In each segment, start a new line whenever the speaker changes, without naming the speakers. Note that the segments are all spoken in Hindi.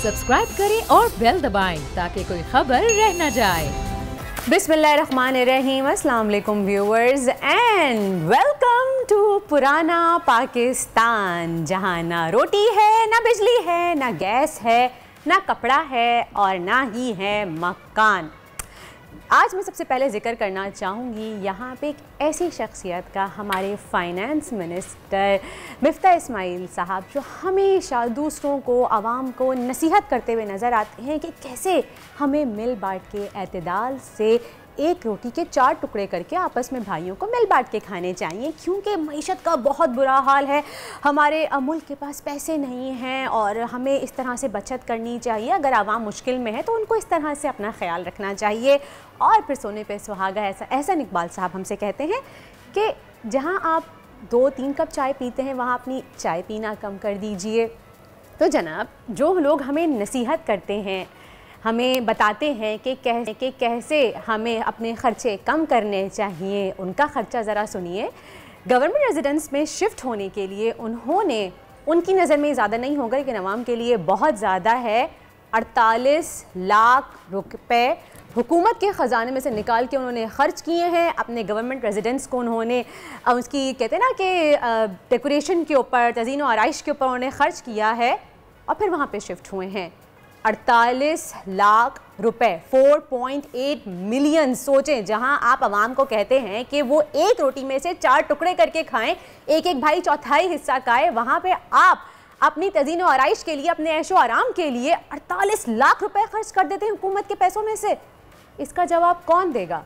सब्सक्राइब करें और बेल दबाएं ताकि कोई खबर रह न जाए।
बिस्मिल्लाहिर्रहमानिर्रहीम, अस्सलाम वालेकुम व्यूअर्स एंड वेलकम टू पुराना पाकिस्तान, जहां ना रोटी है, ना बिजली है, ना गैस है, ना कपड़ा है और ना ही है मकान। आज मैं सबसे पहले जिक्र करना चाहूँगी यहाँ पे एक ऐसी शख्सियत का, हमारे फाइनेंस मिनिस्टर मिफ्ता इस्माइल साहब, जो हमेशा दूसरों को, आवाम को नसीहत करते हुए नज़र आते हैं कि कैसे हमें मिल बांट के एतदाल से एक रोटी के 4 टुकड़े करके आपस में भाइयों को मिल बांट के खाने चाहिए, क्योंकि मईशत का बहुत बुरा हाल है। हमारे मुल्क के पास पैसे नहीं हैं और हमें इस तरह से बचत करनी चाहिए। अगर आवाम मुश्किल में है तो उनको इस तरह से अपना ख्याल रखना चाहिए। और फिर सोने पे सुहागा एहसन इकबाल साहब हमसे कहते हैं कि जहाँ आप 2-3 कप चाय पीते हैं वहाँ अपनी चाय पीना कम कर दीजिए। तो जनाब, जो लोग हमें नसीहत करते हैं, हमें बताते हैं कि कैसे हमें अपने ख़र्चे कम करने चाहिए, उनका ख़र्चा ज़रा सुनिए। गवर्नमेंट रेजिडेंस में शिफ्ट होने के लिए उन्होंने, उनकी नज़र में ज़्यादा नहीं होगा लेकिन आवाम के लिए बहुत ज़्यादा है, 48 लाख रुपए हुकूमत के ख़जाने में से निकाल के उन्होंने ख़र्च किए हैं। अपने गवर्नमेंट रेजिडेंस को उन्होंने उसकी कहते हैं ना कि डेकोरेशन के ऊपर, तज़ीन व आराइश के ऊपर उन्होंने ख़र्च किया है और फिर वहाँ पे शिफ्ट हुए हैं। 48 लाख रुपए, 4.8 मिलियन। सोचें, जहां आप आवाम को कहते हैं कि वो एक रोटी में से 4 टुकड़े करके खाएं, एक भाई चौथाई हिस्सा खाए, वहां पे आप अपनी तज़ीन व आराइश के लिए, अपने ऐशो आराम के लिए 48 लाख रुपए खर्च कर देते हैं हुकूमत के पैसों में से। इसका जवाब कौन देगा?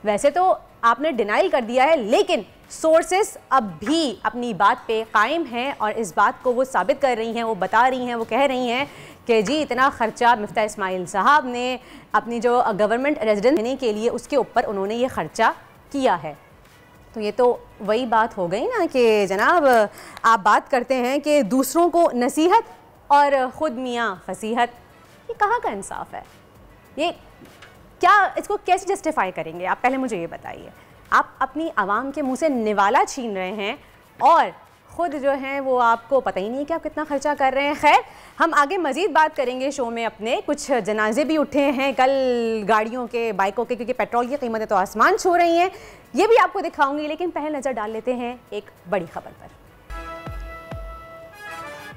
वैसे तो आपने डिनाइल कर दिया है, लेकिन सोर्सेस अब भी अपनी बात पे कायम हैं और इस बात को वो साबित कर रही हैं, वो बता रही हैं, वो कह रही हैं कि जी इतना ख़र्चा मिफ्ता इस्माइल साहब ने अपनी जो गवर्नमेंट रेजिडेंस देने के लिए उसके ऊपर उन्होंने ये ख़र्चा किया है। तो ये तो वही बात हो गई ना कि जनाब, आप बात करते हैं कि दूसरों को नसीहत और ख़ुद मियाँ फसीहत। ये कहाँ का इंसाफ है? ये क्या, इसको कैसे जस्टिफाई करेंगे आप? पहले मुझे ये बताइए। आप अपनी आवाम के मुंह से निवाला छीन रहे हैं और ख़ुद जो हैं वो आपको पता ही नहीं है कि आप कितना खर्चा कर रहे हैं। खैर, हम आगे मज़ीद बात करेंगे शो में। अपने कुछ जनाजे भी उठे हैं कल गाड़ियों के, बाइकों के, क्योंकि पेट्रोल की कीमतें तो आसमान छू रही हैं। ये भी आपको दिखाऊंगी, लेकिन पहले नज़र डाल लेते हैं एक बड़ी खबर पर।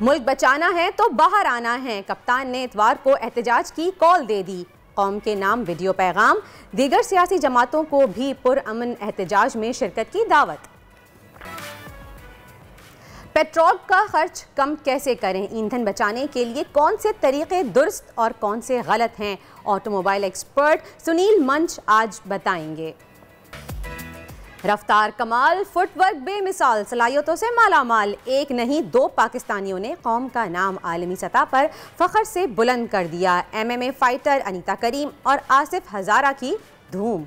मुल्क बचाना है तो बाहर आना है, कप्तान ने इतवार को एहतजाज की कॉल दे दी। कौम के नाम वीडियो पैगाम, दीगर सियासी जमातों को भी पुरअमन एहतजाज में शिरकत की दावत। पेट्रोल का खर्च कम कैसे करें, ईंधन बचाने के लिए कौन से तरीके दुरुस्त और कौन से गलत हैं, ऑटोमोबाइल एक्सपर्ट सुनील मंच आज बताएंगे। रफ्तार कमाल, फुटवर्क बेमिसाल, सलाहियतों से मालामाल, एक नहीं 2 पाकिस्तानियों ने कौम का नाम आलमी सतह पर फ़ख्र से बुलंद कर दिया। MMA फाइटर अनीता करीम और आसिफ हज़ारा की धूम।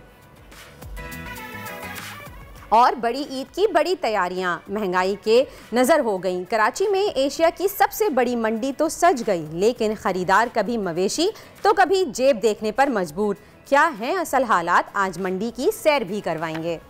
और बड़ी ईद की बड़ी तैयारियां महंगाई के नज़र हो गईं। कराची में एशिया की सबसे बड़ी मंडी तो सज गई, लेकिन ख़रीदार कभी मवेशी तो कभी जेब देखने पर मजबूर। क्या हैं असल हालात, आज मंडी की सैर भी करवाएंगे।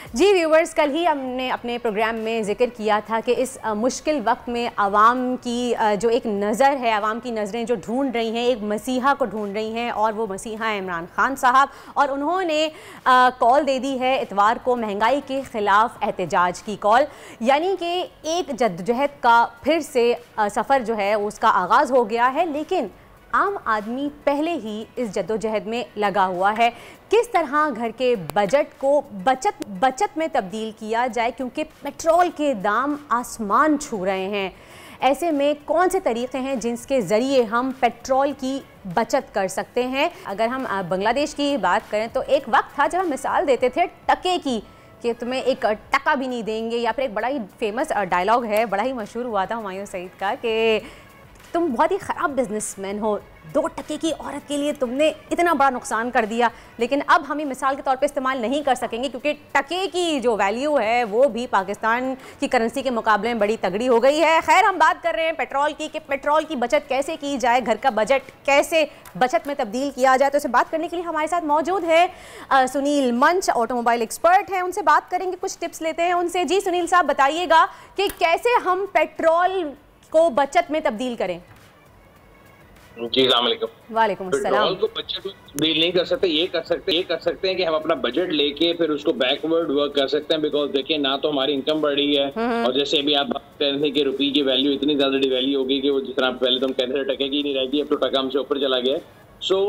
जी व्यूवर्स, कल ही हमने अपने प्रोग्राम में जिक्र किया था कि इस मुश्किल वक्त में आवाम की जो एक नज़र है, आवाम की नज़रें जो ढूंढ रही हैं, एक मसीहा को ढूंढ रही हैं और वो मसीहा है इमरान खान साहब। और उन्होंने कॉल दे दी है इतवार को महंगाई के ख़िलाफ़ एहतजाज की कॉल, यानी कि एक जद्दोजहद का फिर से सफ़र जो है उसका आगाज़ हो गया है। लेकिन आम आदमी पहले ही इस जद्दोजहद में लगा हुआ है, किस तरह घर के बजट को बचत में तब्दील किया जाए, क्योंकि पेट्रोल के दाम आसमान छू रहे हैं। ऐसे में कौन से तरीक़े हैं जिनके ज़रिए हम पेट्रोल की बचत कर सकते हैं। अगर हम बांग्लादेश की बात करें तो एक वक्त था जब हम मिसाल देते थे टके की, कि तुम्हें एक टका भी नहीं देंगे, या फिर एक बड़ा ही फेमस डायलॉग है, बड़ा ही मशहूर हुआ था हुमायूं सईद का, कि तुम बहुत ही ख़राब बिजनेसमैन हो, 2 टके की औरत के लिए तुमने इतना बड़ा नुकसान कर दिया। लेकिन अब हम ये मिसाल के तौर पे इस्तेमाल नहीं कर सकेंगे, क्योंकि टके की जो वैल्यू है वो भी पाकिस्तान की करेंसी के मुकाबले में बड़ी तगड़ी हो गई है। खैर, हम बात कर रहे हैं पेट्रोल की, कि पेट्रोल की बचत कैसे की जाए, घर का बजट कैसे बचत में तब्दील किया जाए। तो इसे बात करने के लिए हमारे साथ मौजूद है सुनील मंच, ऑटोमोबाइल एक्सपर्ट हैं, उनसे बात करेंगे, कुछ टिप्स लेते हैं उनसे। जी सुनील साहब, बताइएगा कि कैसे हम पेट्रोल को बचत में तब्दील करें?
जी अस्सलाम वालेकुम।
वालेकुम अस्सलाम।
पेट्रोल को बचत में तब्दील नहीं कर सकते, ये कर सकते हैं कि हम अपना बजट लेके फिर उसको बैकवर्ड वर्क कर सकते हैं। बिकॉज देखिए, ना तो हमारी इनकम बढ़ रही है, और जैसे अभी आप बात कर रहे थे कि रुपये की वैल्यू इतनी ज्यादा डिवैल्यू हो गई कि वो जिस तरह पहले तो हम कहते थे टके की नहीं रहेगी, अब तो टका हमसे ऊपर चला गया। सो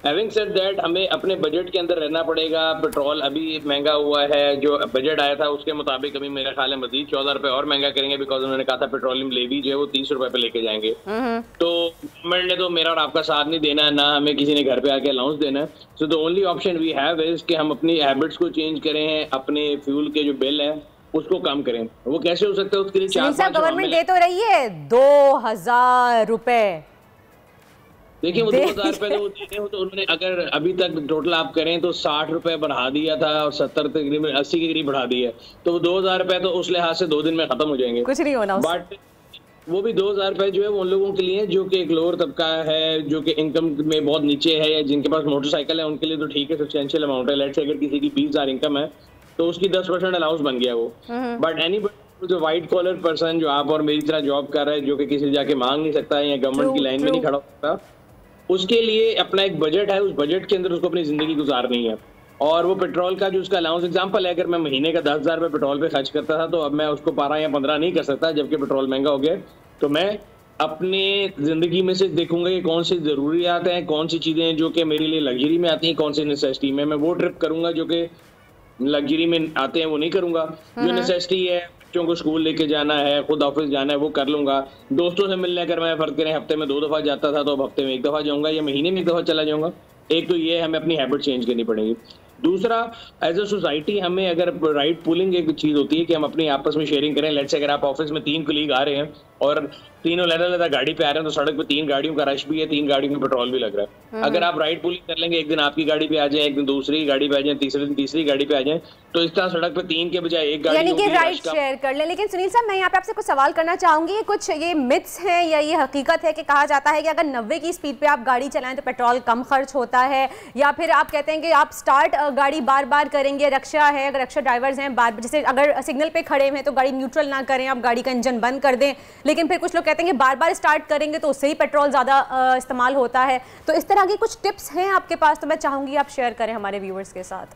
हैविंग सेड दैट, हमें अपने बजट के अंदर रहना पड़ेगा। पेट्रोल अभी महंगा हुआ है, जो बजट आया था उसके मुताबिक अभी मेरा ख्याल है मजीद 14 रुपए और महंगा करेंगे, बिकॉज उन्होंने कहा था पेट्रोलियम लेवी जो है वो 30 रुपए पे लेके जाएंगे। तो गवर्नमेंट ने तो मेरा और आपका साथ नहीं देना, ना हमें किसी ने घर पे आके अलाउंस देना है। So the only option we have is कि हम अपनी हैबिट्स को चेंज करें, अपने फ्यूल के जो बिल है उसको कम करें। वो कैसे हो सकता है, उसके लिए 4-5
गवर्नमेंट दे तो रही है 2000 रुपए।
देखिए, वो 2000 रुपए तो वो देते हो, तो उन्होंने अगर अभी तक टोटल आप करें तो 60 रुपए बढ़ा दिया था और 70 तकरीबन 80 के करीब बढ़ा दिया है। तो वो 2000 रुपए तो उस लिहाज से 2 दिन में खत्म हो जाएंगे,
कुछ नहीं होना।
बट वो भी 2000 रुपए जो है वो उन लोगों के लिए जो कि एक लोअर तबका है, जो कि इनकम में बहुत नीचे है, या जिनके पास मोटरसाइकिल है, उनके लिए तो ठीक है, सब्सटेंशियल अमाउंट है। लेट्स से अगर किसी की 20,000 इनकम है तो उसकी 10% अलाउंस बन गया वो। बट एनीबडी जो व्हाइट कॉलर पर्सन, जो आप और मेरी तरह जॉब कर रहा है, जो कि किसी जाके मांग नहीं सकता है या गवर्नमेंट की लाइन में नहीं खड़ा हो सकता, उसके लिए अपना एक बजट है, उस बजट के अंदर उसको अपनी जिंदगी गुजारनी है। और वो पेट्रोल का जो उसका अलाउंस एग्जांपल है, अगर मैं महीने का 10,000 रुपये पेट्रोल पे खर्च करता था तो अब मैं उसको 12 या 15 नहीं कर सकता, जबकि पेट्रोल महंगा हो गया। तो मैं अपने जिंदगी में से देखूंगा कि कौन सी जरूरियात हैं, कौन सी चीजें हैं जो कि मेरे लिए लग्जरी में आती हैं, कौन सी नेसेसिटी में। मैं वो ट्रिप करूंगा जो कि लग्जरी में आते हैं वो नहीं करूंगा। जो नेसेसिटी है, बच्चों को स्कूल लेके जाना है, खुद ऑफिस जाना है, वो कर लूंगा। दोस्तों से मिलने अगर मैं फर्क करें, हफ्ते में 2 दफा जाता था तो अब हफ्ते में 1 दफा जाऊंगा या महीने में 1 दफा चला जाऊंगा। एक तो ये हमें अपनी हैबिट चेंज करनी पड़ेगी। दूसरा, एज अ सोसाइटी हमें अगर राइट पुलिंग एक चीज होती है कि हम अपनी आपस में शेयरिंग करें। लेट्स से अगर आप ऑफिस में 3 कलीग आ रहे हैं और तीनों लदा गाड़ी पे आ रहे हैं, तो सड़क पे 3 गाड़ियों का रश भी है, 3 गाड़ियों में पेट्रोल भी लग रहा है। अगर आप राइट पुलिंग कर लेंगे, एक दिन आपकी गाड़ी पे आ जाए, एक दिन दूसरी गाड़ी पे आ जाए, तीसरे दिन तीसरी गाड़ी पे आ जाए, तो इस तरह सड़क पे 3 के बजाय 1 गाड़ी,
यानी कि राइट शेयर कर ले। लेकिन सुनील साहब, मैं यहाँ पे आपसे कुछ सवाल करना चाहूंगी। कुछ ये मिथ्स हैं या ये हकीकत है कि कहा जाता है कि अगर 90 की स्पीड पे आप गाड़ी चलाएं तो पेट्रोल कम खर्च होता है, या फिर आप कहते हैं कि आप स्टार्ट गाड़ी बार बार करेंगे, रक्षा है, अगर रक्षा ड्राइवर्स हैं, बार जैसे अगर सिग्नल पे खड़े हैं तो गाड़ी न्यूट्रल ना करें, आप गाड़ी का इंजन बंद कर दें। लेकिन फिर कुछ लोग कहते हैं कि बार बार स्टार्ट करेंगे तो उससे ही पेट्रोल ज़्यादा इस्तेमाल होता है। तो इस तरह की कुछ टिप्स हैं आपके पास, तो मैं चाहूंगी आप शेयर करें हमारे व्यूअर्स के साथ।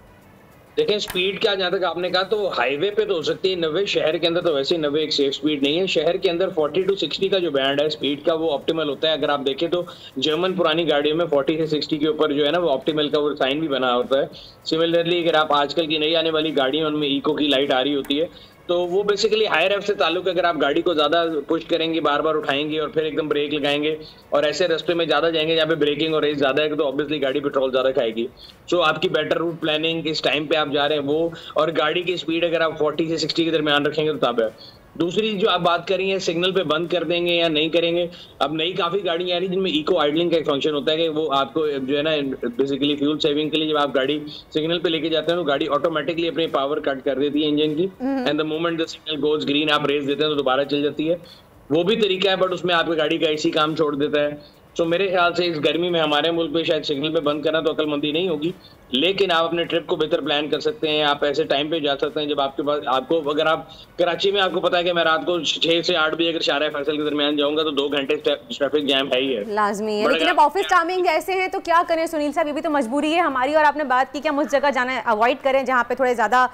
देखिए, स्पीड क्या, जहाँ तक आपने कहा, तो हाईवे पे तो हो सकती है 90, शहर के अंदर तो वैसे 90 एक सेफ स्पीड नहीं है। शहर के अंदर 40 to 60 का जो बैंड है स्पीड का, वो ऑप्टिमल होता है। अगर आप देखें तो जर्मन पुरानी गाड़ियों में 40 से 60 के ऊपर जो है ना, वो ऑप्टिमल का वो साइन भी बना होता है। सिमिलरली अगर आप आजकल की नई आने वाली गाड़ियों, उनमें इको की लाइट आ रही होती है, तो वो बेसिकली हायर एफ से ताल्लुक। अगर आप गाड़ी को ज्यादा पुश करेंगे, बार बार उठाएंगे और फिर एकदम ब्रेक लगाएंगे और ऐसे रास्ते में ज्यादा जाएंगे जहाँ पे ब्रेकिंग और रेस ज्यादा है, तो ऑब्वियसली गाड़ी पेट्रोल ज्यादा खाएगी। सो आपकी बेटर रूट प्लानिंग, किस टाइम पे आप जा रहे हैं वो, और गाड़ी की स्पीड अगर आप 40 से 60 के दरमियान रखेंगे तो तब है। दूसरी जो आप बात करी है, सिग्नल पे बंद कर देंगे या नहीं करेंगे। अब नई काफी गाड़ियां आ रही जिनमें इको आइडलिंग का एक फंक्शन होता है कि वो आपको जो है ना, बेसिकली फ्यूल सेविंग के लिए जब आप गाड़ी सिग्नल पे लेके जाते हैं तो गाड़ी ऑटोमेटिकली अपनी पावर कट कर देती है इंजन की, and the moment the signal goes green, आप रेस देते हैं तो दोबारा चल जाती है। वो भी तरीका है, बट उसमें आपकी गाड़ी का ऐसी काम छोड़ देता है। तो मेरे ख्याल से इस गर्मी में हमारे मुल्क में शायद सिग्नल पे बंद करना तो अक्लमंदी नहीं होगी, लेकिन आप अपने ट्रिप को बेहतर प्लान कर सकते हैं। आप ऐसे टाइम पे जा सकते हैं जब आपके पास, आपको अगर आप कराची में, आपको पता है कि मैं रात को 6 से 8 बजे अगर शारा फैसल के दरमियान जाऊंगा तो 2 घंटे ट्रैफिक जैम है ही है,
लाजमी है। लेकिन अब ऑफिस टाइमिंग ऐसे हैं तो क्या करें सुनील साहब, ये भी तो मजबूरी है हमारी। और आपने बात की कि हम उस जगह जाना अवॉइड करें जहाँ पे थोड़े ज़्यादा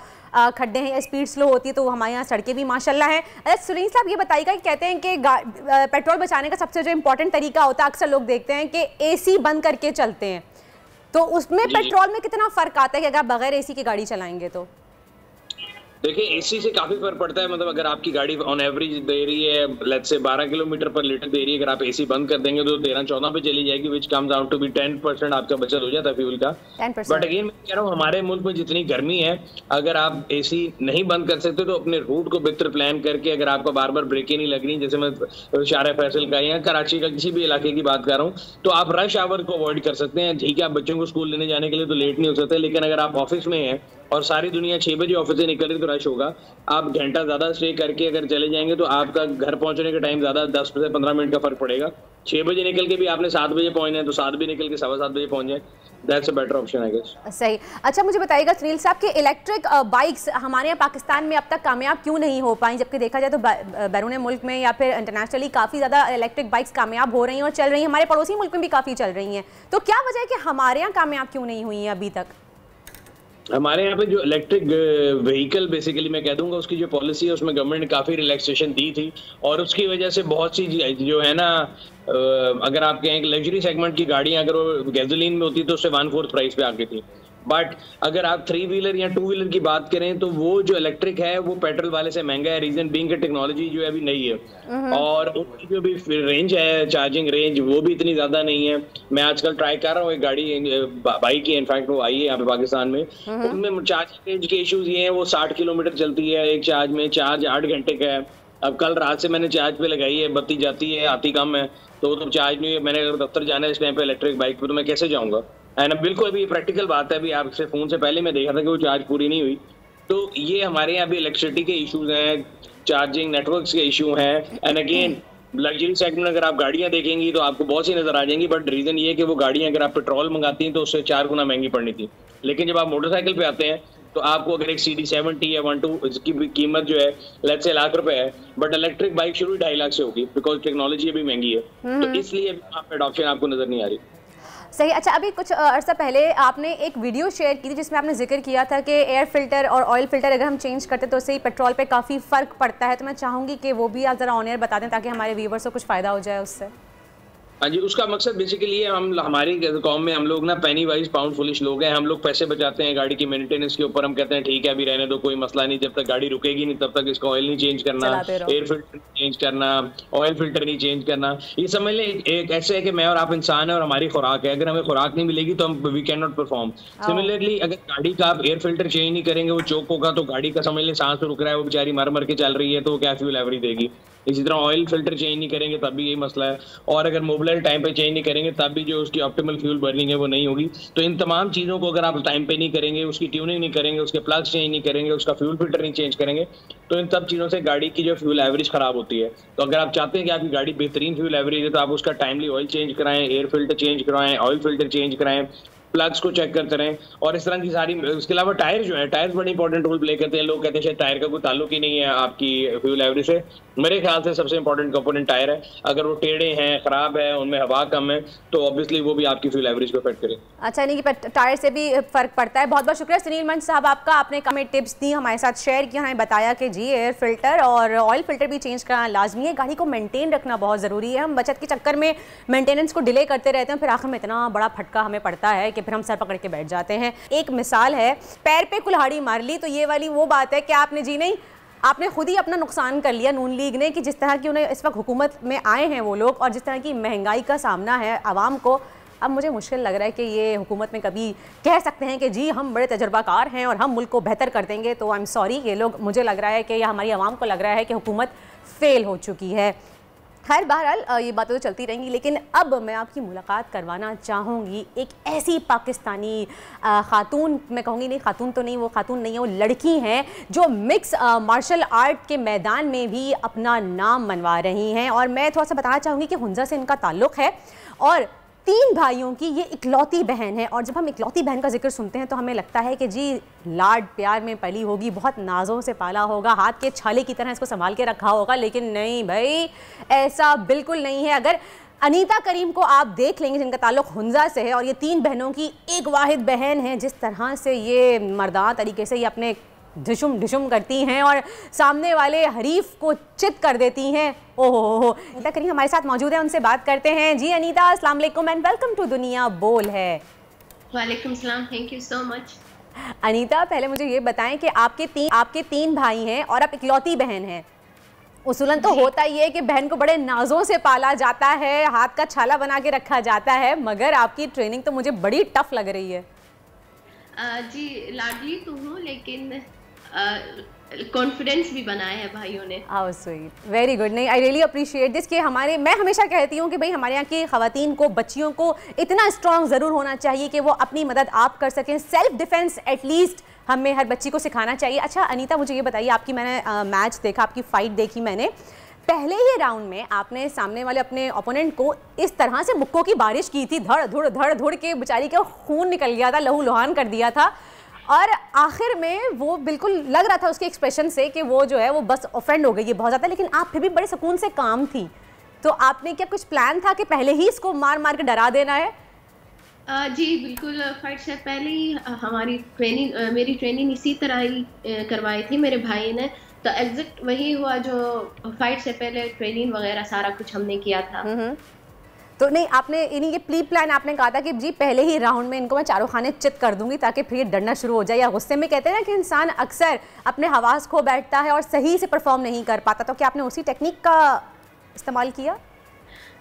खड्डे हैं या स्पीड स्लो होती है, तो हमारे यहाँ सड़कें भी माशाल्लाह हैं। अरे सुनील साहब, ये बताइएगा कि कहते हैं कि पेट्रोल बचाने का सबसे जो इम्पोर्टेंट तरीका होता है, अक्सर लोग देखते हैं कि एसी बंद करके चलते हैं, तो उसमें पेट्रोल में कितना फ़र्क आता है कि अगर आप बगैर एसी की गाड़ी चलाएंगे तो?
देखिए, एसी से काफी फर्क पड़ता है। मतलब अगर आपकी गाड़ी ऑन एवरेज दे रही है, लेट्स से 12 किलोमीटर पर लीटर दे रही है, अगर आप एसी बंद कर देंगे तो 13-14 पे चली जाएगी, which comes out to be 10% आपका बचत हो जाता है फ्यूल का।
10%।
बट अगेन मैं कह रहा हूँ, हमारे मुल्क में जितनी गर्मी है, अगर आप एसी नहीं बंद कर सकते तो अपने रूट को बेहतर प्लान करके, अगर आपको बार बार ब्रेकें नहीं लग रही, जैसे मैं शारा फैसल का या कराची का किसी भी इलाके की बात कर रहा हूँ, तो आप रश आवर को अवॉइड कर सकते हैं। ठीक है, आप बच्चों को स्कूल लेने जाने के लिए तो लेट नहीं हो सकते, लेकिन अगर आप ऑफिस में हैं और सारी दुनिया 6 बजे ऑफिस से निकल रही, तो रश होगा। आप घंटा ज़्यादा स्टे करके अगर चले जाएंगे तो आपका घर पहुंचने का टाइम ज़्यादा 10 से 15 मिनट का फ़र्क पड़ेगा। 6 बजे निकल के भी आपने 7 बजे पहुंचना है तो 7 बजे निकल के 7:15 बजे पहुंच जाए। That's a better option I guess.
सही। अच्छा मुझे बताइएगा सुनील साहब कि इलेक्ट्रिक बाइक्स हमारे यहाँ पाकिस्तान में अब तक कामयाब क्यों नहीं हो पाई, जबकि देखा जाए तो बैरून मुल्क में या फिर इंटरनेशनली काफ़ी ज़्यादा इलेक्ट्रिक बाइक्स कामयाब हो रही हैं और चल रही हैं, हमारे पड़ोसी मुल्क में भी काफ़ी चल रही हैं, तो क्या वजह है कि हमारे यहाँ कामयाब क्यों नहीं हुई हैं अभी तक?
हमारे यहाँ पे जो इलेक्ट्रिक व्हीकल बेसिकली मैं कह दूंगा उसकी जो पॉलिसी है उसमें गवर्नमेंट ने काफ़ी रिलैक्सेशन दी थी और उसकी वजह से बहुत सी जो है ना अगर आप कहें कि लग्जरी सेगमेंट की गाड़ियाँ अगर वो गैसोलीन में होती तो उससे 1/4 प्राइस पे आ गई थी। बट अगर आप 3 व्हीलर या 2 व्हीलर की बात करें तो वो जो इलेक्ट्रिक है वो पेट्रोल वाले से महंगा है। रीजन बीइंग कि टेक्नोलॉजी जो है अभी नई है और उनकी जो भी रेंज है, चार्जिंग रेंज, वो भी इतनी ज्यादा नहीं है। मैं आजकल ट्राई कर रहा हूँ एक गाड़ी बाइक की, इनफैक्ट वो आई है यहाँ पे पाकिस्तान में, उनमें चार्जिंग रेंज के इश्यूज ये हैं, वो 60 किलोमीटर चलती है एक चार्ज में, चार्ज 8 घंटे का है। अब कल रात से मैंने चार्ज पे लगाई है, बत्ती जाती है आती कम है तो चार्ज नहीं है। मैंने अगर दफ्तर जाना है इस टाइम पे इलेक्ट्रिक बाइक पे तो मैं कैसे जाऊंगा? एंड बिल्कुल अभी प्रैक्टिकल बात है, अभी आपसे फोन से पहले मैं देखा था कि वो चार्ज पूरी नहीं हुई। तो ये हमारे यहाँ भी इलेक्ट्रिसिटी के इश्यूज हैं, चार्जिंग नेटवर्क्स के इशू हैं। एंड अगेन लग्जरी सेगमेंट अगर आप गाड़ियाँ देखेंगी तो आपको बहुत सी नजर आ जाएंगी, बट रीजन ये है कि वो गाड़ियाँ अगर आप पेट्रोल मंगाती हैं तो उससे 4 गुना महंगी पड़नी थी। लेकिन जब आप मोटरसाइकिल पे आते हैं तो आपको अगर एक CD70 या 12 इसकी कीमत जो है लेट्स से लाख रुपए है, बट इलेक्ट्रिक बाइक शुरू 2.5 लाख से होगी बिकॉज टेक्नोलॉजी अभी महंगी है। तो इसलिए आप एडॉप्शन आपको नजर नहीं आ रही।
सही। अच्छा अभी कुछ अर्सा पहले आपने एक वीडियो शेयर की थी जिसमें आपने जिक्र किया था कि एयर फिल्टर और ऑयल फिल्टर अगर हम चेंज करते तो उससे ही पेट्रोल पे काफ़ी फ़र्क पड़ता है, तो मैं चाहूँगी कि वो भी आप ज़रा ऑन एयर बता दें ताकि हमारे व्यूवर्स को कुछ फ़ायदा हो जाए उससे।
हाँ जी, उसका मकसद बेसिकली है हम हमारी कौम में हम लोग ना पेनी वाइज पाउंड फुलिश लोग हैं। हम लोग पैसे बचाते हैं गाड़ी की मेंटेनेंस के ऊपर। हम कहते हैं ठीक है अभी रहने दो, कोई मसला नहीं, जब तक गाड़ी रुकेगी नहीं तब तक इसका ऑयल नहीं चेंज करना, एयर फिल्टर चेंज करना, ऑयल फिल्टर नहीं चेंज करना। ये समझ लें एक ऐसे है कि मैं और आप इंसान है और हमारी खुराक है, अगर हमें खुराक नहीं मिलेगी तो हम we can not perform. Similarly अगर गाड़ी का आप एयर फिल्टर चेंज नहीं करेंगे वो चोक होगा तो गाड़ी का समझ लें सांस रुक रहा है, वो बेचारी मर मर के चल रही है तो वो क्या फ्यूल एवरेज देगी। इसी तरह ऑयल फिल्टर चेंज नहीं करेंगे तब भी यही मसला है, और अगर मोबिलाइल टाइम पे चेंज नहीं करेंगे तब भी जो उसकी ऑप्टिमल फ्यूल बर्निंग है वो नहीं होगी। तो इन तमाम चीज़ों को अगर आप टाइम पे नहीं करेंगे, उसकी ट्यूनिंग नहीं करेंगे, उसके प्लग्स चेंज नहीं करेंगे, उसका फ्यूल फिल्टर नहीं चेंज करेंगे, तो इन सब चीज़ों से गाड़ी की जो फ्यूल एवरेज खराब होती है। तो अगर आप चाहते हैं कि आपकी गाड़ी बेहतरीन फ्यूल एवरेज है तो आप उसका टाइमली ऑयल चेंज कराएं, एयर फिल्टर चेंज कराएं, ऑयल फिल्टर चेंज कराएं, प्लग्स को चेक करते रहें, और इस तरह की सारी। उसके अलावा टायर जो है, टायर्स बड़ी इंपॉर्टेंट रोल प्ले करते हैं। लोग कहते हैं शायद टायर का कोई ताल्लुक ही नहीं है आपकी फ्यूल एवरेज से। मेरे ख्याल से सबसे इंपॉर्टेंट कंपोनेंट टायर है। अगर वो टेढ़े हैं, खराब है, उनमें हवा कम है तो ऑब्वियसली वो भी आपकी फ्यूल एवरेज को अफेक्ट करे।
अच्छा, यानी कि टायर से भी फर्क पड़ता है। बहुत बहुत शुक्रिया सुनील मंच साहब आपका, आपने हमें टिप्स दी, हमारे साथ शेयर किया, हमें बताया कि जी एयर फिल्टर और ऑयल फिल्टर भी चेंज करना लाजमी है। गाड़ी को मेंटेन रखना बहुत ज़रूरी है। हम बचत के चक्कर में मेंटेनेंस को डिले करते रहते हैं, फिर आखिर में इतना बड़ा फटका हमें पड़ता है कि फिर हम सर पकड़ के बैठ जाते हैं। एक मिसाल है, पैर पे कुल्हाड़ी मार ली, तो ये वाली वो बात है कि आपने जी नहीं, आपने खुद ही अपना नुकसान कर लिया नून लीग ने, कि जिस तरह की उन्हें इस वक्त हुकूमत में आए हैं वो लोग और जिस तरह की महंगाई का सामना है आवाम को, अब मुझे मुश्किल लग रहा है कि ये हुकूमत में कभी कह सकते हैं कि जी हम बड़े तजर्बाकार हैं और हम मुल्क को बेहतर कर देंगे। तो आई एम सॉरी, ये लोग, मुझे लग रहा है कि या हमारी आवाम को लग रहा है कि हुकूमत फेल हो चुकी है। खैर बहरहाल ये बातें तो चलती रहेंगी, लेकिन अब मैं आपकी मुलाकात करवाना चाहूँगी एक ऐसी पाकिस्तानी खातून, मैं कहूँगी नहीं खातून तो नहीं, वो खातून नहीं है, वो लड़की हैं जो मिक्स मार्शल आर्ट के मैदान में भी अपना नाम मनवा रही हैं। और मैं थोड़ा सा बताना चाहूँगी कि हुंजा से इनका ताल्लुक़ है और 3 भाइयों की ये इकलौती बहन है। और जब हम इकलौती बहन का जिक्र सुनते हैं तो हमें लगता है कि जी लाड प्यार में पली होगी, बहुत नाजों से पाला होगा, हाथ के छाले की तरह इसको संभाल के रखा होगा, लेकिन नहीं भाई, ऐसा बिल्कुल नहीं है। अगर अनीता करीम को आप देख लेंगे जिनका ताल्लुक़ हुंजा से है और ये 3 बहनों की एक वाहिद बहन है, जिस तरह से ये मर्दाना तरीके से ये अपने ढिशुम ढिशुम करती हैं और सामने वाले हरीफ को चित कर देती हैं। ओहो, अनीता करीम हमारे साथ मौजूद है, उनसे बात करते हैं। जी अनीता, अस्सलाम वालेकुम एंड वेलकम टू दुनिया बोल है।
वालेकुम सलाम, thank you so much.
Anita, पहले मुझे ये बताएं कि आपके 3 भाई हैं और आप इकलौती बहन हैं। उसूलन तो होता ही है कि बहन को बड़े नाजों से पाला जाता है, हाथ का छाला बना के रखा जाता है, मगर आपकी ट्रेनिंग तो मुझे बड़ी टफ लग रही है।
जी लाडली तो हूँ, लेकिन कॉन्फिडेंस भी बनाया है भाइयों ने।
How sweet, very good. नहीं, आई रियली अप्रिशिएट दिस कि मैं हमेशा कहती हूँ कि भाई हमारे यहाँ की ख़वातीन को, बच्चियों को इतना स्ट्रॉन्ग ज़रूर होना चाहिए कि वो अपनी मदद आप कर सकें। सेल्फ डिफेंस एटलीस्ट हमें हर बच्ची को सिखाना चाहिए। अच्छा अनीता, मुझे ये बताइए, आपकी मैंने मैच देखा, आपकी फ़ाइट देखी मैंने, पहले ही राउंड में आपने सामने वाले अपने ओपोनेंट को इस तरह से मुक्कों की बारिश की थी, धड़ धुड़ के बेचारी का खून निकल गया था, लहू लुहान कर दिया था, और आखिर में वो बिल्कुल लग रहा था उसके एक्सप्रेशन से कि वो जो है वो बस ऑफेंड हो गई है बहुत ज़्यादा, लेकिन आप फिर भी बड़े सुकून से काम थी। तो आपने क्या कुछ प्लान था कि पहले ही इसको मार मार के डरा देना है?
जी बिल्कुल, फाइट से पहले ही हमारी मेरी ट्रेनिंग इसी तरह ही करवाई थी मेरे भाई ने, तो एग्जैक्ट वही हुआ जो फाइट से पहले ट्रेनिंग वगैरह सारा कुछ हमने किया था।
तो नहीं, आपने इन्हीं के प्री प्लान आपने कहा था कि जी पहले ही राउंड में इनको मैं चारों खाने चित कर दूंगी ताकि फिर डरना शुरू हो जाए, या गुस्से में कहते हैं ना कि इंसान अक्सर अपने हवास खो बैठता है और सही से परफॉर्म नहीं कर पाता, तो क्या आपने उसी टेक्निक का इस्तेमाल किया?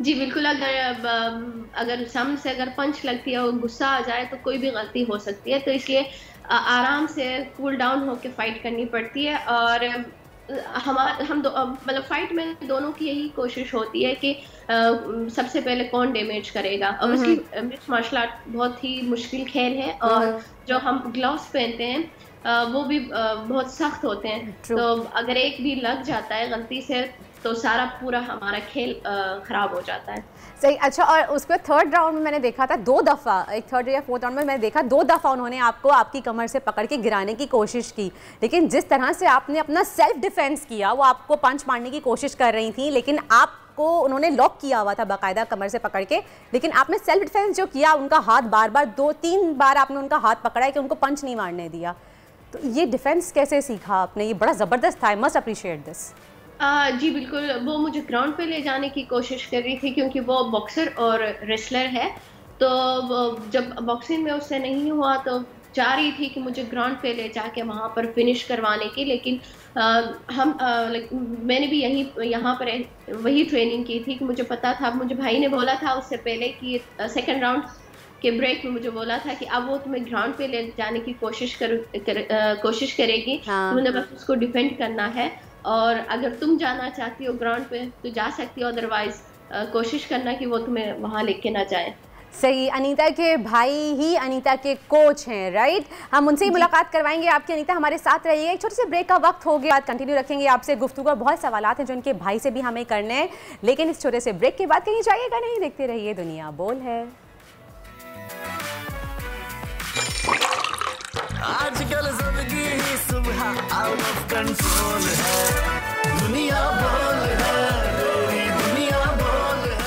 जी बिल्कुल, अगर सामने से अगर पंच लगती है और गुस्सा आ जाए तो कोई भी गलती हो सकती है, तो इसलिए आराम से कूल डाउन होकर फाइट करनी पड़ती है। और मतलब फाइट में दोनों की यही कोशिश होती है कि सबसे पहले कौन डैमेज करेगा। ऑब्वियसली मिक्स्ड मार्शल आर्ट बहुत ही मुश्किल खेल है, और जो हम ग्लव्स पहनते हैं वो भी बहुत सख्त होते हैं, तो अगर एक भी लग जाता है गलती से तो सारा पूरा हमारा खेल खराब हो जाता है।
सही। अच्छा, और उसके थर्ड राउंड में मैंने देखा था 2 दफ़ा, एक थर्ड या फोर्थ राउंड में मैंने देखा 2 दफ़ा उन्होंने आपको आपकी कमर से पकड़ के गिराने की कोशिश की, लेकिन जिस तरह से आपने अपना सेल्फ डिफेंस किया, वो आपको पंच मारने की कोशिश कर रही थी, लेकिन आपको उन्होंने लॉक किया हुआ था बाकायदा कमर से पकड़ के, लेकिन आपने सेल्फ डिफेंस जो किया, उनका हाथ बार बार 2-3 बार आपने उनका हाथ पकड़ा है कि उनको पंच नहीं मारने दिया। तो ये डिफेंस कैसे सीखा आपने? ये बड़ा ज़बरदस्त था, आई मस्ट अप्रिशिएट दिस।
जी बिल्कुल, वो मुझे ग्राउंड पे ले जाने की कोशिश कर रही थी क्योंकि वो बॉक्सर और रेसलर है, तो जब बॉक्सिंग में उससे नहीं हुआ तो चाह रही थी कि मुझे ग्राउंड पे ले जाके वहाँ पर फिनिश करवाने की, लेकिन मैंने भी यहाँ पर वही ट्रेनिंग की थी कि मुझे पता था, मुझे भाई ने बोला था उससे पहले कि सेकेंड राउंड के ब्रेक में मुझे बोला था कि अब वो तुम्हें ग्राउंड पे ले जाने की कोशिश करेगी, तुमने बस उसको डिफेंड करना है, और अगर तुम जाना चाहती हो ग्राउंड पे तो जा सकती हो, अदरवाइज कोशिश करना कि वो तुम्हें वहाँ लेके ना जाए।
सही। अनीता के भाई ही अनीता के कोच हैं, राइट? हम उनसे ही मुलाकात करवाएंगे आपकी। अनीता हमारे साथ रहिएगा, एक छोटे से ब्रेक का वक्त हो गया, कंटिन्यू रखेंगे आपसे गुफ्तगू, और बहुत सवालात हैं जो उनके भाई से भी हमें करने हैं, लेकिन इस छोटे से ब्रेक के बाद कहीं जाइएगा नहीं, देखते रहिए दुनिया बोल है।
आजकल जिंदगी ही सुबह आउट ऑफ कंट्रोल है, दुनिया बोल है, दुनिया बोल है।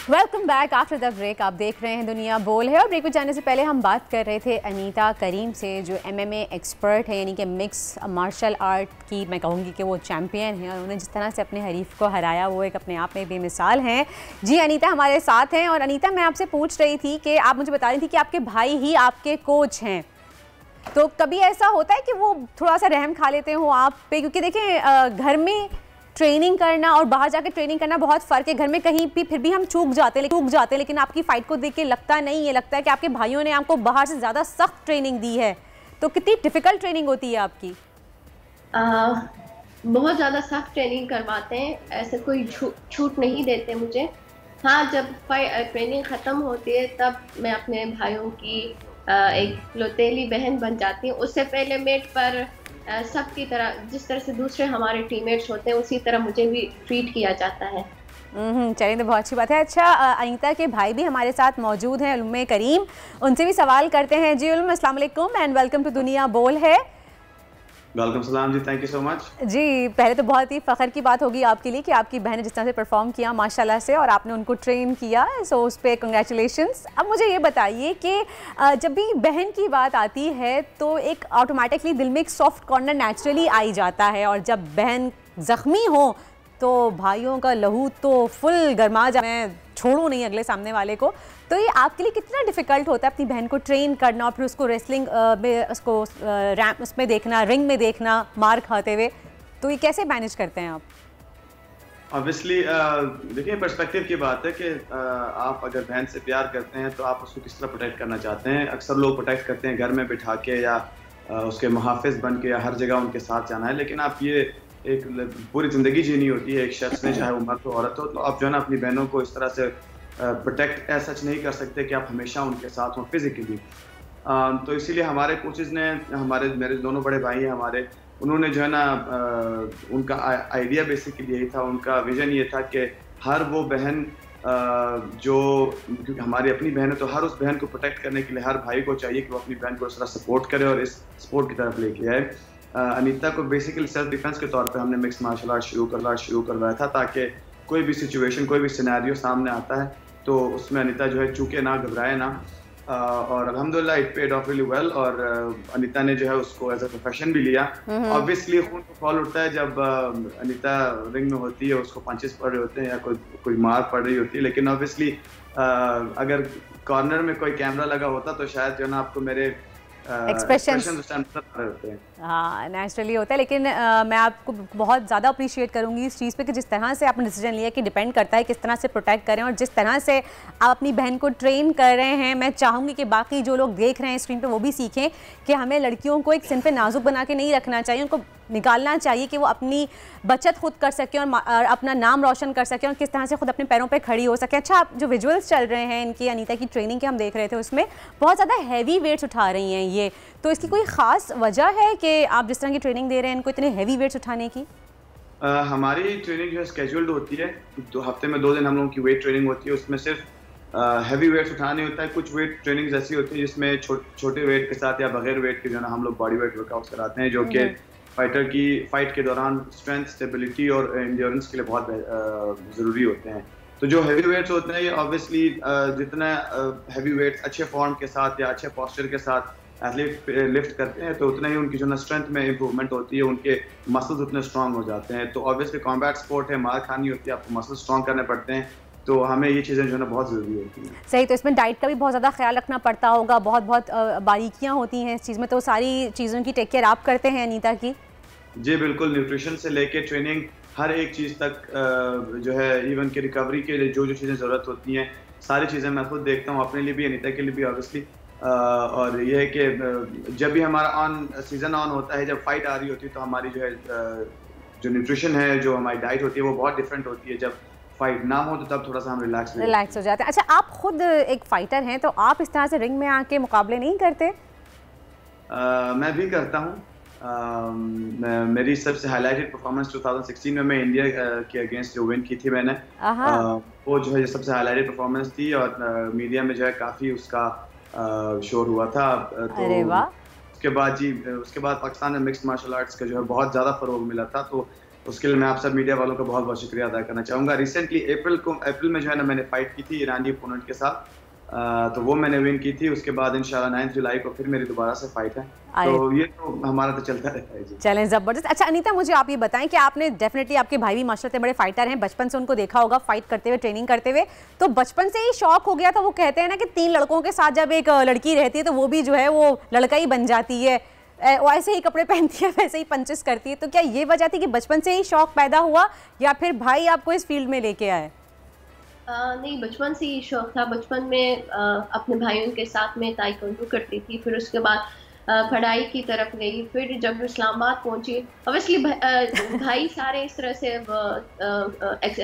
Welcome back after the break. आप देख रहे हैं दुनिया बोल है, और ब्रेक में जाने से पहले हम बात कर रहे थे अनीता करीम से, जो MMA एक्सपर्ट है, यानी कि मिक्स मार्शल आर्ट की मैं कहूँगी कि वो चैम्पियन हैं, और उन्होंने जिस तरह से अपने हरीफ को हराया वो एक अपने आप में बेमिसाल हैं। जी अनीता हमारे साथ हैं, और अनीता मैं आपसे पूछ रही थी कि आप मुझे बता रही थी कि आपके भाई ही आपके कोच हैं, तो कभी ऐसा होता है कि वो थोड़ा सा रहम खा लेते हो आप पे? क्योंकि देखें घर में ट्रेनिंग करना और बाहर जाके ट्रेनिंग करना बहुत फ़र्क है। घर में कहीं भी फिर भी हम चूक जाते हैं, लेकिन आपकी फ़ाइट को देख के लगता नहीं है, लगता है कि आपके भाइयों ने आपको बाहर से ज़्यादा सख्त ट्रेनिंग दी है। तो कितनी डिफ़िकल्ट ट्रेनिंग होती है आपकी?
बहुत ज़्यादा सख्त ट्रेनिंग करवाते हैं, ऐसे कोई छूट नहीं देते मुझे। हाँ, जब ट्रेनिंग ख़त्म होती है तब मैं अपने भाइयों की एक लौतेली बहन बन जाती हूँ। उससे पहले मेट पर सबकी तरह, जिस तरह से दूसरे हमारे टीममेट्स होते हैं उसी तरह मुझे भी ट्रीट किया जाता है।
चलिए, तो बहुत अच्छी बात है। अच्छा, अनीता के भाई भी हमारे साथ मौजूद हैं, उलुम करीम, उनसे भी सवाल करते हैं। जी उलुम, अस्सलाम वालेकुम एंड वेलकम टू दुनिया बोल है।
वेलकम सलाम जी, थैंक यू सो मच।
जी, पहले तो बहुत ही फ़ख्र की बात होगी आपके लिए कि आपकी बहन ने जिस तरह से परफॉर्म किया माशाल्लाह से, और आपने उनको ट्रेन किया, सो उस पर कंग्रेचुलेशंस। अब मुझे ये बताइए कि जब भी बहन की बात आती है तो एक ऑटोमेटिकली दिल में एक सॉफ्ट कॉर्नर नेचुरली आई जाता है, और जब बहन ज़ख्मी हो तो भाइयों का लहू तो फुल गर्मा जा, मैं छोड़ूं नहीं अगले सामने वाले को। तो ये आपके लिए कितना डिफ़िकल्ट होता है अपनी बहन को ट्रेन करना, और फिर उसको रेसलिंग में उसको उसमें देखना, रिंग में देखना मार खाते हुए, तो ये कैसे मैनेज करते हैं आप?
ऑब्वियसली देखिए, पर्सपेक्टिव की बात है कि आप अगर बहन से प्यार करते हैं तो आप उसको किस तरह प्रोटेक्ट करना चाहते हैं। अक्सर लोग प्रोटेक्ट करते हैं घर में बिठा के या उसके मुहाफ़िज़ बन के या हर जगह उनके साथ जाना है, लेकिन आप ये एक पूरी ज़िंदगी जीनी होती है एक शख्स ने, चाहे वो मर्द हो औरत हो, तो आप जो है ना अपनी बहनों को इस तरह से प्रोटेक्ट ऐसा नहीं कर सकते कि आप हमेशा उनके साथ हों फिज़िकली। तो इसीलिए हमारे कोचेज़ ने, मेरे दोनों बड़े भाई हैं हमारे, उन्होंने जो है ना उनका आइडिया बेसिकली यही था, उनका विज़न ये था कि हर वो बहन जो, क्योंकि हमारी अपनी बहन है, तो हर उस बहन को प्रोटेक्ट करने के लिए हर भाई को चाहिए कि वो अपनी बहन को इस तरह सपोर्ट करे और इस स्पोर्ट की तरफ लेके आए। अनीता को बेसिकली सेल्फ डिफेंस के तौर पे हमने मिक्स मार्शल आर्ट शुरू करवाया था, ताकि कोई भी सिचुएशन, कोई भी सिनेरियो सामने आता है तो उसमें अनीता जो है चूके ना, घबराए ना, और अल्हम्दुलिल्लाह it paid of really well. और अनीता ने जो है उसको एज अ प्रोफेशन भी लिया। ऑब्वियसली खून को फॉल उठता है जब अनीता रिंग में होती है, उसको पंचेस पड़ रहे होते हैं या कोई मार पड़ रही होती है, लेकिन ऑब्वियसली अगर कॉर्नर में कोई कैमरा लगा होता तो शायद जो है ना आपको मेरे
एक्सप्रेशंस होते हैं। हाँ, नेचुरली होता है, लेकिन मैं आपको बहुत ज़्यादा अप्रिशिएट करूँगी इस चीज़ पे कि जिस तरह से आपने डिसीजन लिया कि डिपेंड करता है किस तरह से प्रोटेक्ट करें, और जिस तरह से आप अपनी बहन को ट्रेन कर रहे हैं। मैं चाहूँगी कि बाकी जो लोग देख रहे हैं स्क्रीन पे वो भी सीखें कि हमें लड़कियों को एक सिन पे नाजुक बना के नहीं रखना चाहिए, उनको निकालना चाहिए कि वो अपनी बचत खुद कर सकें और अपना नाम रोशन कर सकें और किस तरह से खुद अपने पैरों पे खड़ी हो सकें। अच्छा, आप जो विजुअल्स चल रहे हैं इनकी, अनीता की ट्रेनिंग के हम देख रहे थे, उसमें बहुत ज़्यादा हैवी वेट्स उठा रही हैं ये, तो इसकी कोई ख़ास वजह है कि आप जिस तरह की ट्रेनिंग दे रहे हैं इनको इतने हैवी वेट्स उठाने की?
हमारी ट्रेनिंग जो है स्केड्यूल्ड होती है, 2 हफ्ते में 2 दिन हम लोगों की वेट ट्रेनिंग होती है। उसमें सिर्फ हैवी वेट्स उठाने होता है। कुछ वेट ट्रेनिंग्स ऐसी होती है जिसमें छोटे वेट के साथ या बगैर वेट के जो है ना हम लोग बॉडी वेट वर्कआउट कराते हैं, जो कि फाइटर की फाइट के दौरान स्ट्रेंथ, स्टेबिलिटी और एंड्योरेंस के लिए बहुत ज़रूरी होते हैं। तो जो हैवी वेट्स होते हैं ये ऑब्वियसली जितना हैवी वेट्स अच्छे फॉर्म के साथ या अच्छे पोस्चर के साथ एथलीट लिफ्ट करते हैं तो उतना ही उनकी जो ना स्ट्रेंथ में इंप्रूवमेंट होती है, उनके मसल्स उतने स्ट्रांग हो जाते हैं। तो ऑब्वियसली कॉम्बैट स्पोर्ट है, मार खानी होती है, आपको मसल स्ट्रांग करने पड़ते हैं, तो हमें ये चीज़ें जो है ना बहुत ज़रूरी होती हैं।
सही, तो इसमें डाइट का भी बहुत ज़्यादा ख्याल रखना पड़ता होगा, बहुत बारीकियाँ होती हैं इस चीज़ में, तो सारी चीज़ों की टेक केयर आप करते हैं अनीता की?
जी बिल्कुल, न्यूट्रिशन से लेके ट्रेनिंग हर एक चीज़ तक जो है, इवन की रिकवरी के लिए जो चीज़ें ज़रूरत होती हैं सारी चीज़ें मैं खुद देखता हूँ, अपने लिए भी, अनीता के लिए भी ऑब्वियसली। और ये है कि जब भी हमारा सीज़न ऑन होता है, जब फाइट आ रही होती है, तो हमारी जो है जो न्यूट्रिशन है, जो हमारी डाइट होती है वो बहुत डिफरेंट होती है। जब फाइट ना हो तो तब थोड़ा सा हम रिलैक्स
हो जाते हैं। अच्छा, आप खुद एक फाइटर हैं, तो आप इस तरह से रिंग में आके मुकाबले नहीं करते?
मैं भी करता हूँ। मेरी सबसे हाईलाइटेड परफॉर्मेंस 2016 में मैं इंडिया के अगेंस्ट जो विन की थी मैंने, वो जो है सबसे हाईलाइटेड परफॉर्मेंस थी और मीडिया में जो है काफ़ी उसका शोर हुआ था। तो
अरे वाह।
उसके बाद पाकिस्तान में मिक्स्ड मार्शल आर्ट्स का जो है बहुत ज़्यादा फ़रोग मिला था, तो उसके लिए मैं आप सब मीडिया वालों का बहुत बहुत शुक्रिया अदा करना चाहूँगा। रिसेंटली अप्रैल में जो है ना मैंने फ़ाइट की थी ईरानी ओपोनेंट के साथ, तो वो मैंने विन की थी। उसके बाद इंशाल्लाह 9 जुलाई को फिर मेरी दोबारा से फाइट है, तो ये तो हमारा तो चलता रहता है जी।
चलें, ज़बरदस्त। अच्छा अनीता, मुझे आप ये बताएं कि आपने डेफिनेटली, आपके भाई भी माशाल्लाह बड़े फाइटर हैं, बचपन से उनको देखा होगा फाइट करते हुए, ट्रेनिंग करते हुए, तो बचपन से ही शौक हो गया था? वो कहते हैं ना कि 3 लड़कों के साथ जब एक लड़की रहती है तो वो भी जो है वो लड़का ही बन जाती है, ऐसे ही कपड़े पहनती है, वैसे ही पंचेस करती है। तो क्या ये वजह थी कि बचपन से ही शौक पैदा हुआ या फिर भाई आपको इस फील्ड में लेके आए?
नहीं, बचपन से ही शौक था। बचपन में अपने भाइयों के साथ में ताइक्वांडो करती थी, फिर उसके बाद पढ़ाई की तरफ गई। फिर जब इस्लामाबाद पहुंची, ऑब्वियसली भाई सारे इस तरह से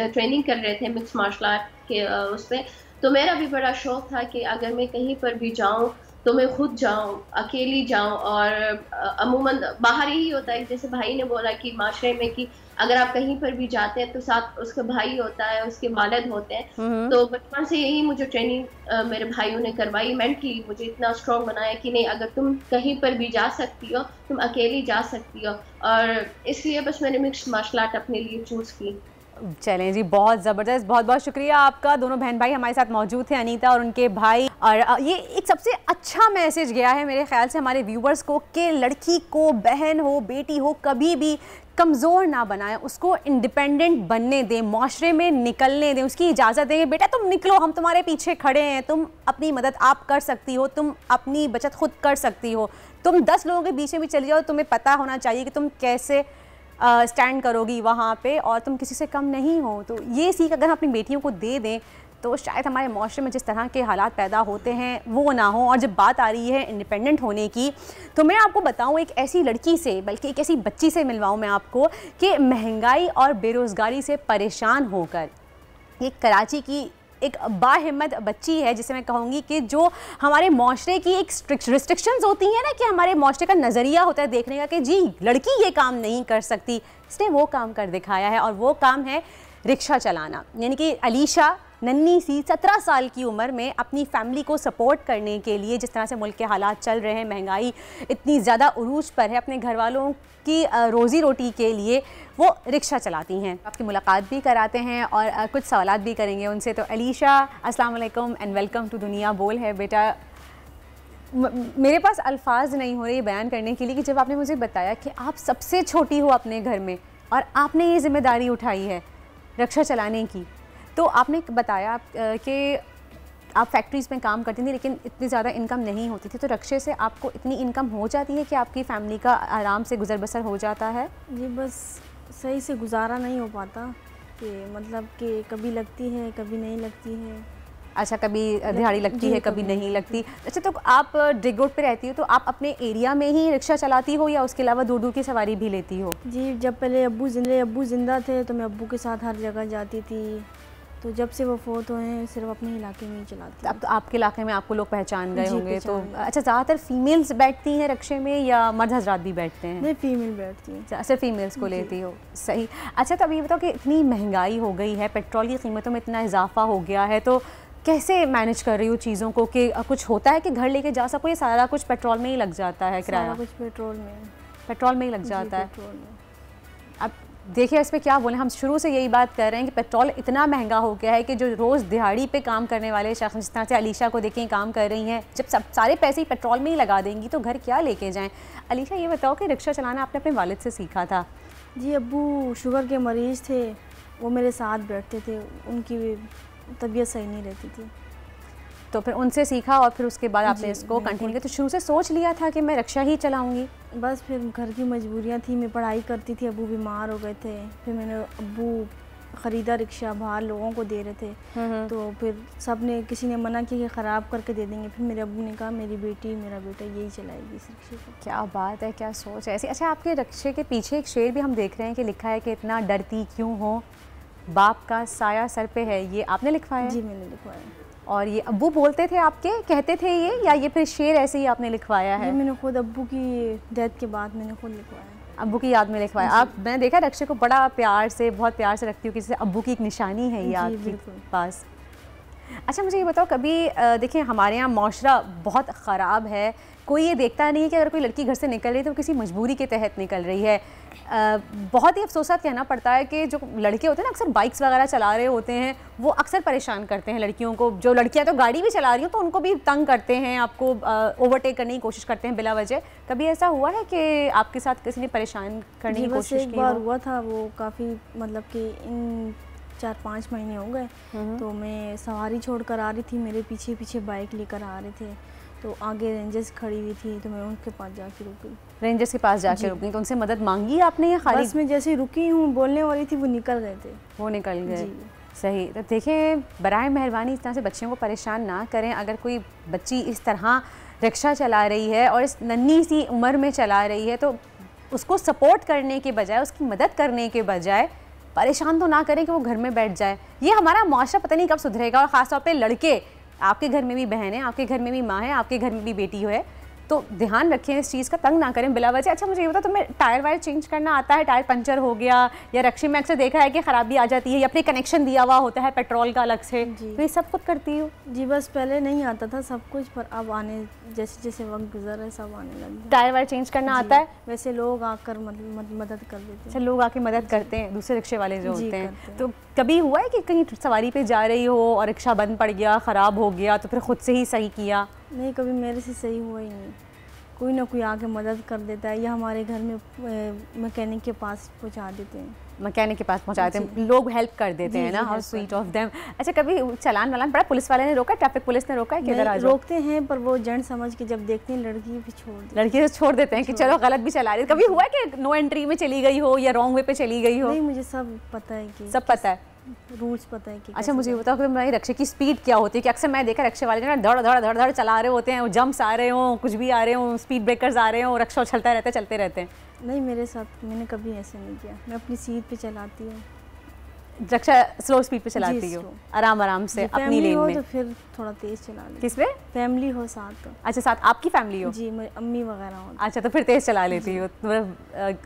ट्रेनिंग कर रहे थे मिक्स मार्शल आर्ट के उस पर, तो मेरा भी बड़ा शौक था कि अगर मैं कहीं पर भी जाऊं तो मैं खुद जाऊं, अकेली जाऊं। और अमूमन बाहर यही होता है, जैसे भाई ने बोला कि माशरे में कि अगर आप कहीं पर भी जाते हैं तो साथ उसका भाई होता है, उसके वालिद होते हैं। तो बचपन से यही मुझे ट्रेनिंग मेरे भाइयों ने करवाई, मेंटली मुझे इतना स्ट्रॉन्ग बनाया कि नहीं, अगर तुम कहीं पर भी जा सकती हो, तुम अकेली जा सकती हो। और इसलिए बस मैंने मिक्स्ड मार्शल आर्ट अपने लिए चूज़ की।
चलें जी, बहुत ज़बरदस्त, बहुत बहुत शुक्रिया आपका। दोनों बहन भाई हमारे साथ मौजूद थे, अनीता और उनके भाई। और ये एक सबसे अच्छा मैसेज गया है मेरे ख्याल से हमारे व्यूवर्स को कि लड़की को, बहन हो, बेटी हो, कभी भी कमज़ोर ना बनाएं, उसको इंडिपेंडेंट बनने दें, माशरे में निकलने दें, उसकी इजाज़त दें। बेटा तुम निकलो, हम तुम्हारे पीछे खड़े हैं, तुम अपनी मदद आप कर सकती हो, तुम अपनी बचत खुद कर सकती हो। तुम 10 लोगों के बीच में भी चली जाओ, तुम्हें पता होना चाहिए कि तुम कैसे स्टैंड करोगी वहाँ पे, और तुम किसी से कम नहीं हो। तो ये सीख अगर हम अपनी बेटियों को दे दें तो शायद हमारे माशरे में जिस तरह के हालात पैदा होते हैं वो ना हो। और जब बात आ रही है इंडिपेंडेंट होने की, तो मैं आपको बताऊं एक ऐसी लड़की से, बल्कि एक ऐसी बच्ची से मिलवाऊं मैं आपको कि महंगाई और बेरोज़गारी से परेशान होकर ये कराची की एक बाहिम्मत बच्ची है, जिसे मैं कहूँगी कि जो हमारे माशरे की एक स्ट्रिक्ट रिस्ट्रिक्शंस होती हैं ना, कि हमारे माशरे का नज़रिया होता है देखने का कि जी लड़की ये काम नहीं कर सकती, इसने वो काम कर दिखाया है। और वो काम है रिक्शा चलाना। यानी कि अलीशा नन्ही सी 17 साल की उम्र में अपनी फैमिली को सपोर्ट करने के लिए, जिस तरह से मुल्क के हालात चल रहे हैं, महंगाई इतनी ज़्यादा उरूज पर है, अपने घर वालों की रोज़ी रोटी के लिए वो रिक्शा चलाती हैं। आपकी मुलाकात भी कराते हैं और कुछ सवालात भी करेंगे उनसे। तो अलीशा, अस्सलाम वालेकुम एंड वेलकम टू दुनिया बोल है। बेटा, मेरे पास अल्फाज नहीं हो रहे बयान करने के लिए कि जब आपने मुझे बताया कि आप सबसे छोटी हो अपने घर में और आपने ये ज़िम्मेदारी उठाई है रिक्शा चलाने की, तो आपने बताया कि आप फैक्ट्रीज़ में काम करती थी लेकिन इतनी ज़्यादा इनकम नहीं होती थी, तो रिक्शे से आपको इतनी इनकम हो जाती है कि आपकी फ़ैमिली का आराम से गुजर बसर हो जाता है?
जी, बस सही से गुजारा नहीं हो पाता, कि मतलब कि कभी लगती है कभी नहीं लगती है।
अच्छा, कभी दिहाड़ी लगती है कभी नहीं लगती। अच्छा, तो आप डिग रोड पे रहती हो, तो आप अपने एरिया में ही रिक्शा चलाती हो या उसके अलावा दूर दूर की सवारी भी लेती हो?
जी, जब पहले अब्बू ज़िंदा थे तो मैं अब्बू के साथ हर जगह जाती थी, तो जब से वो फोत हुए हैं सिर्फ अपने इलाके में ही चलाती।
अब तो आपके इलाके में आपको लोग पहचान गए होंगे। तो अच्छा, ज़्यादातर फीमेल्स बैठती हैं रिक्शे में या मर्द हजरात भी बैठते हैं?
नहीं, फीमेल बैठती हैं।
सिर्फ फीमेल्स को लेती हो, सही। अच्छा, तब ये बताओ कि इतनी महंगाई हो गई है, पेट्रोल की कीमतों में इतना इजाफा हो गया है, तो कैसे मैनेज कर रही हो चीज़ों को? कि कुछ होता है कि घर लेके जा सको, ये सारा कुछ पेट्रोल में ही लग जाता है? किराया
कुछ पेट्रोल में
ही लग जाता है। अब देखिए, इस पर क्या बोलें, हम शुरू से यही बात कर रहे हैं कि पेट्रोल इतना महंगा हो गया है कि जो रोज़ दिहाड़ी पे काम करने वाले शख्स, जिस तरह से अलीशा को देखें काम कर रही हैं, जब सब सारे पैसे ही पेट्रोल में ही लगा देंगी तो घर क्या लेके जाएं। अलीशा, ये बताओ कि रिक्शा चलाना आपने अपने वालिद से सीखा था?
जी, अब्बू शुगर के मरीज़ थे, वो मेरे साथ बैठते थे, उनकी तबीयत सही नहीं रहती थी,
तो फिर उनसे सीखा और फिर उसके बाद आपने इसको कंटिन्यू किया। तो शुरू से सोच लिया था कि मैं रिक्शा ही चलाऊंगी?
बस फिर घर की मजबूरियां थी, मैं पढ़ाई करती थी, अब्बू बीमार हो गए थे, फिर मैंने अब्बू ख़रीदा रिक्शा, बाहर लोगों को दे रहे थे, तो फिर सब ने, किसी ने मना किया कि ख़राब करके दे देंगे, फिर मेरे अब्बू ने कहा मेरी बेटी मेरा बेटा यही चलाएगी इस रिक्शे को।
क्या बात है, क्या सोच है ऐसी। अच्छा, आपके रिक्शे के पीछे एक शेर भी हम देख रहे हैं कि लिखा है कि इतना डरती क्यों हो, बाप का साया सर पे है, ये आपने लिखवाया?
जी, मैंने लिखवाया।
और ये अब्बू बोलते थे आपके, कहते थे ये, या ये फिर शेर ऐसे ही आपने लिखवाया है?
ये मैंने खुद अब्बू की डेथ के बाद मैंने खुद लिखवाया,
अब्बू की याद में लिखवाया। आप, मैंने देखा रिक्शे को बड़ा प्यार से, बहुत प्यार से रखती हूँ कि जैसे अब्बू की एक निशानी है ये आपके पास। अच्छा, मुझे ये बताओ, कभी देखिए हमारे यहाँ माशरा बहुत ख़राब है, कोई ये देखता नहीं है कि अगर कोई लड़की घर से निकल रही है तो किसी मजबूरी के तहत निकल रही है। बहुत ही अफसोसात कहना पड़ता है कि जो लड़के होते हैं ना, अक्सर बाइक्स वगैरह चला रहे होते हैं, वो अक्सर परेशान करते हैं लड़कियों को। जो लड़कियां तो गाड़ी भी चला रही हो तो उनको भी तंग करते हैं, आपको ओवरटेक करने की कोशिश करते हैं बिला वजह। कभी ऐसा हुआ है कि आपके साथ किसी ने परेशान करने की कोशिश की?
एक बार हुआ था, वो काफ़ी, मतलब कि इन 4-5 महीने हो गए, तो मैं सवारी छोड़ कर आ रही थी, मेरे पीछे पीछे बाइक लेकर आ रहे थे, तो आगे रेंजर्स खड़ी हुई थी, तो मैं उनके पास जाके रुक गई।
रेंजर्स के पास जाके रुक गई, तो उनसे मदद मांगी आपने या खाली?
बस मैं जैसे रुकी हूँ, बोलने वाली थी, वो निकल गए थे।
वो निकल गए, सही। तो देखिए, बराए मेहरबानी इस तरह से बच्चियों को परेशान ना करें। अगर कोई बच्ची इस तरह रिक्शा चला रही है और इस नन्ही सी उम्र में चला रही है, तो उसको सपोर्ट करने के बजाय, उसकी मदद करने के बजाय परेशान तो ना करें कि वो घर में बैठ जाए। ये हमारा माशरा पता नहीं कब सुधरेगा। और ख़ासतौर पे लड़के, आपके घर में भी बहन है, आपके घर में भी माँ है, आपके घर में भी बेटी है, तो ध्यान रखें इस चीज़ का, तंग ना करें बिला वजह। अच्छा, मुझे ये बता, तुम्हें टायर वायर चेंज करना आता है? टायर पंचर हो गया या रिक्शे में अक्सर देखा है कि ख़राबी आ जाती है, या फिर कनेक्शन दिया हुआ होता है पेट्रोल का अलग से, तो ये सब कुछ करती हो?
जी, बस पहले नहीं आता था सब कुछ, पर अब आने, जैसे जैसे वक्त गुजर रहा है सब आने लग गया।
टायर वायर चेंज करना आता है?
वैसे लोग आकर मदद कर देते हैं।
अच्छा, लोग आके मदद करते हैं, दूसरे रिक्शे वाले जो होते हैं। तो कभी हुआ है कि कहीं सवारी पे जा रही हो और रिक्शा बंद पड़ गया, ख़राब हो गया, तो फिर खुद से ही सही किया?
नहीं, कभी मेरे से सही हुआ ही नहीं। कोई ना कोई आके मदद कर देता है, या हमारे घर में मैकेनिक के पास पहुंचा देते हैं।
मैकेनिक के पास पहुंचाते हैं, लोग हेल्प कर देते हैं ना। How sweet of them. अच्छा, कभी चालान वालान पड़ा? पुलिस वाले ने रोका, ट्रैफिक पुलिस ने रोका है कि इधर आ जाओ?
रोकते हैं, पर वो जेंट समझ के जब देखते हैं लड़की भी छोड़ देते हैं।
लड़की से छोड़ देते हैं कि चलो गलत भी चला रही है। कभी हुआ है कि नो एंट्री में चली गई हो या रॉन्ग वे पे चली गई हो?
नहीं, मुझे सब पता है कि
सब पता है।
रूल्स पता है कि
अच्छा मुझे बताओ कि मेरी रिक्शे की स्पीड क्या होती है, कि अक्सर मैं देखा रिक्शे वाले जो ना धड़ धड़ धड़ धड़ चला रहे होते हैं, वो जंप्स आ रहे हों, कुछ भी आ रहे हों, स्पीड ब्रेकर्स आ रहे हों, रिक्शा चलता रहता है, चलते रहते हैं।
नहीं, मेरे साथ मैंने कभी ऐसे नहीं किया। मैं अपनी सीट पे चलाती हूँ,
रिक्शा स्लो स्पीड पे चलाती हो, आराम आराम से अपनी लेन में।
तो फिर थोड़ा तेज चला लेती।
किस पे?
फैमिली हो साथ तो।
अच्छा, साथ आपकी फैमिली हो?
जी, मेरी अम्मी वगैरह हो।
अच्छा, तो फिर तेज चला लेती हो,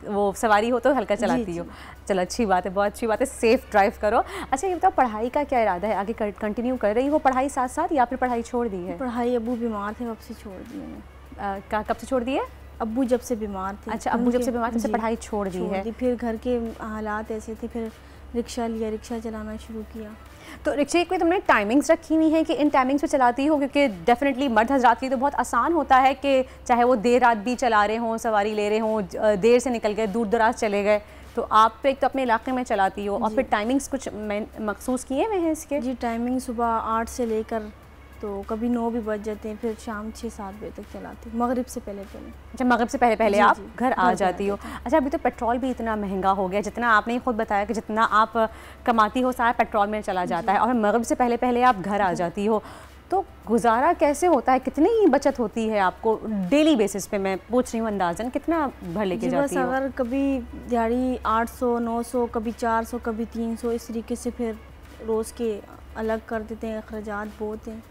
वो सवारी हो तो हल्का चलाती हो। चलो अच्छी बात है, बहुत अच्छी बात है, सेफ ड्राइव करो। अच्छा ये बताओ, पढ़ाई का क्या इरादा है, आगे कंटिन्यू कर रही हो पढ़ाई साथ साथ, या फिर पढ़ाई छोड़ दी है?
पढ़ाई अबू बीमार थे, कब से छोड़ दी मैंने।
कब से छोड़ दी है?
अब्बू जब से बीमार थे।
अच्छा, अब्बू जब से बीमार थे, तब से पढ़ाई छोड़ दी है।
फिर घर के हालात ऐसे थे, फिर रिक्शा लिया, रिक्शा चलाना शुरू किया।
तो रिक्शे में तुमने टाइमिंग्स रखी हुई हैं कि इन टाइमिंग्स पे चलाती हो? क्योंकि डेफिनेटली मर्द हजरात की तो बहुत आसान होता है कि चाहे वो देर रात भी चला रहे हों, सवारी ले रहे हों, देर से निकल गए, दूर दराज चले गए, तो आप तो एक तो अपने इलाके में चलाती हो, और फिर टाइमिंग्स कुछ मखसूस किए हुए हैं इसके?
जी, टाइमिंग सुबह 8 से लेकर तो कभी 9 भी बज जाते हैं, फिर शाम 6-7 बजे तक चलाती हूँ, मगरिब से पहले पहले।
अच्छा, मगरिब से पहले पहले आप घर आ जाती हो। अच्छा, अभी तो पेट्रोल भी इतना महंगा हो गया, जितना आपने खुद बताया कि जितना आप कमाती हो सारा पेट्रोल में चला जाता है, और मगरिब से पहले पहले आप घर आ जाती हो, तो गुजारा कैसे होता है? कितनी बचत होती है आपको डेली बेसिस पे? मैं पूछ रही हूँ अंदाजन, कितना भर लेके जाती हो?
अगर कभी दिहाड़ी 800, 900, कभी 400, कभी 300, इस तरीके से फिर रोज़ के अलग कर देते हैं, अखराजात बहुत हैं,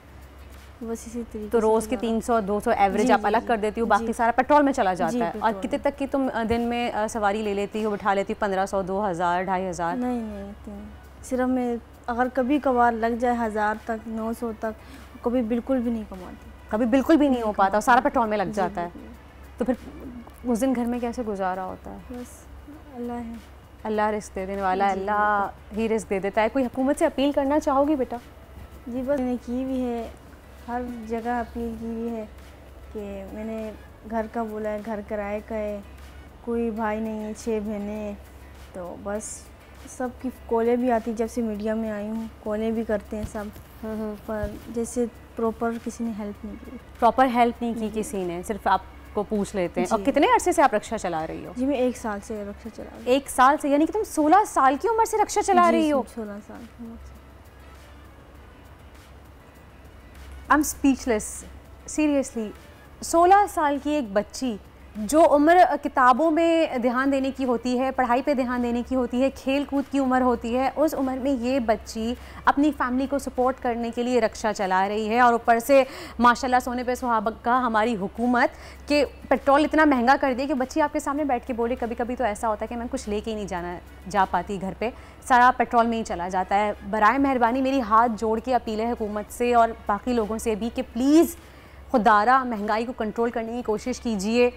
बस इसी तरीके।
तो रोज़ के 300-200 एवरेज आप अलग कर देती हो, बाकी सारा पेट्रोल में चला जाता है। और कितने तक की तुम दिन में सवारी ले लेती हो, बिठा लेती हो? 1500, 2000, 2500?
नहीं, सिर्फ मैं अगर कभी कभार लग जाए 1000 तक, 900 तक, कभी बिल्कुल भी नहीं कमाती।
कभी बिल्कुल भी नहीं हो पाता, सारा पेट्रोल में लग जाता है। तो फिर उस दिन घर में कैसे गुजारा होता है?
बस अल्लाह है,
अल्लाह रिस्क दे देने वाला, अल्लाह ही रिस्क दे देता है। कोई हुकूमत से अपील करना चाहोगी बेटा?
जी, बस मैंने की भी है, हर जगह अपील की भी है कि मैंने घर का बोला है, घर किराए का है, कोई भाई नहीं है, 6 बहनें, तो बस सबकी कॉलें भी आती, जब से मीडिया में आई हूँ कॉलें भी करते हैं सब, पर जैसे प्रॉपर किसी ने हेल्प नहीं की।
प्रॉपर हेल्प नहीं की किसी ने, सिर्फ आपको पूछ लेते हैं। और कितने अरसे से आप रिक्शा चला रही हो?
जी, मैं 1 साल से रिक्शा चला रही हूँ।
1 साल से? यानी कि तुम 16 साल की उम्र से रिक्शा चला रही हो?
16 साल की उम्र से।
I am speechless, seriously. 16 साल की एक बच्ची, जो उम्र किताबों में ध्यान देने की होती है, पढ़ाई पे ध्यान देने की होती है, खेल कूद की उम्र होती है, उस उम्र में ये बच्ची अपनी फैमिली को सपोर्ट करने के लिए रिक्शा चला रही है। और ऊपर से माशाल्लाह सोने पे सुहागा हमारी हुकूमत के पेट्रोल इतना महंगा कर दिया कि बच्ची आपके सामने बैठ के बोले, कभी कभी तो ऐसा होता है कि मैं कुछ लेके ही नहीं जा पाती घर पे, सारा पेट्रोल में ही चला जाता है। बराए मेहरबानी मेरी हाथ जोड़ के अपील है हुकूमत से और बाकी लोगों से भी कि प्लीज़ खुदारा महंगाई को कंट्रोल करने की कोशिश कीजिए,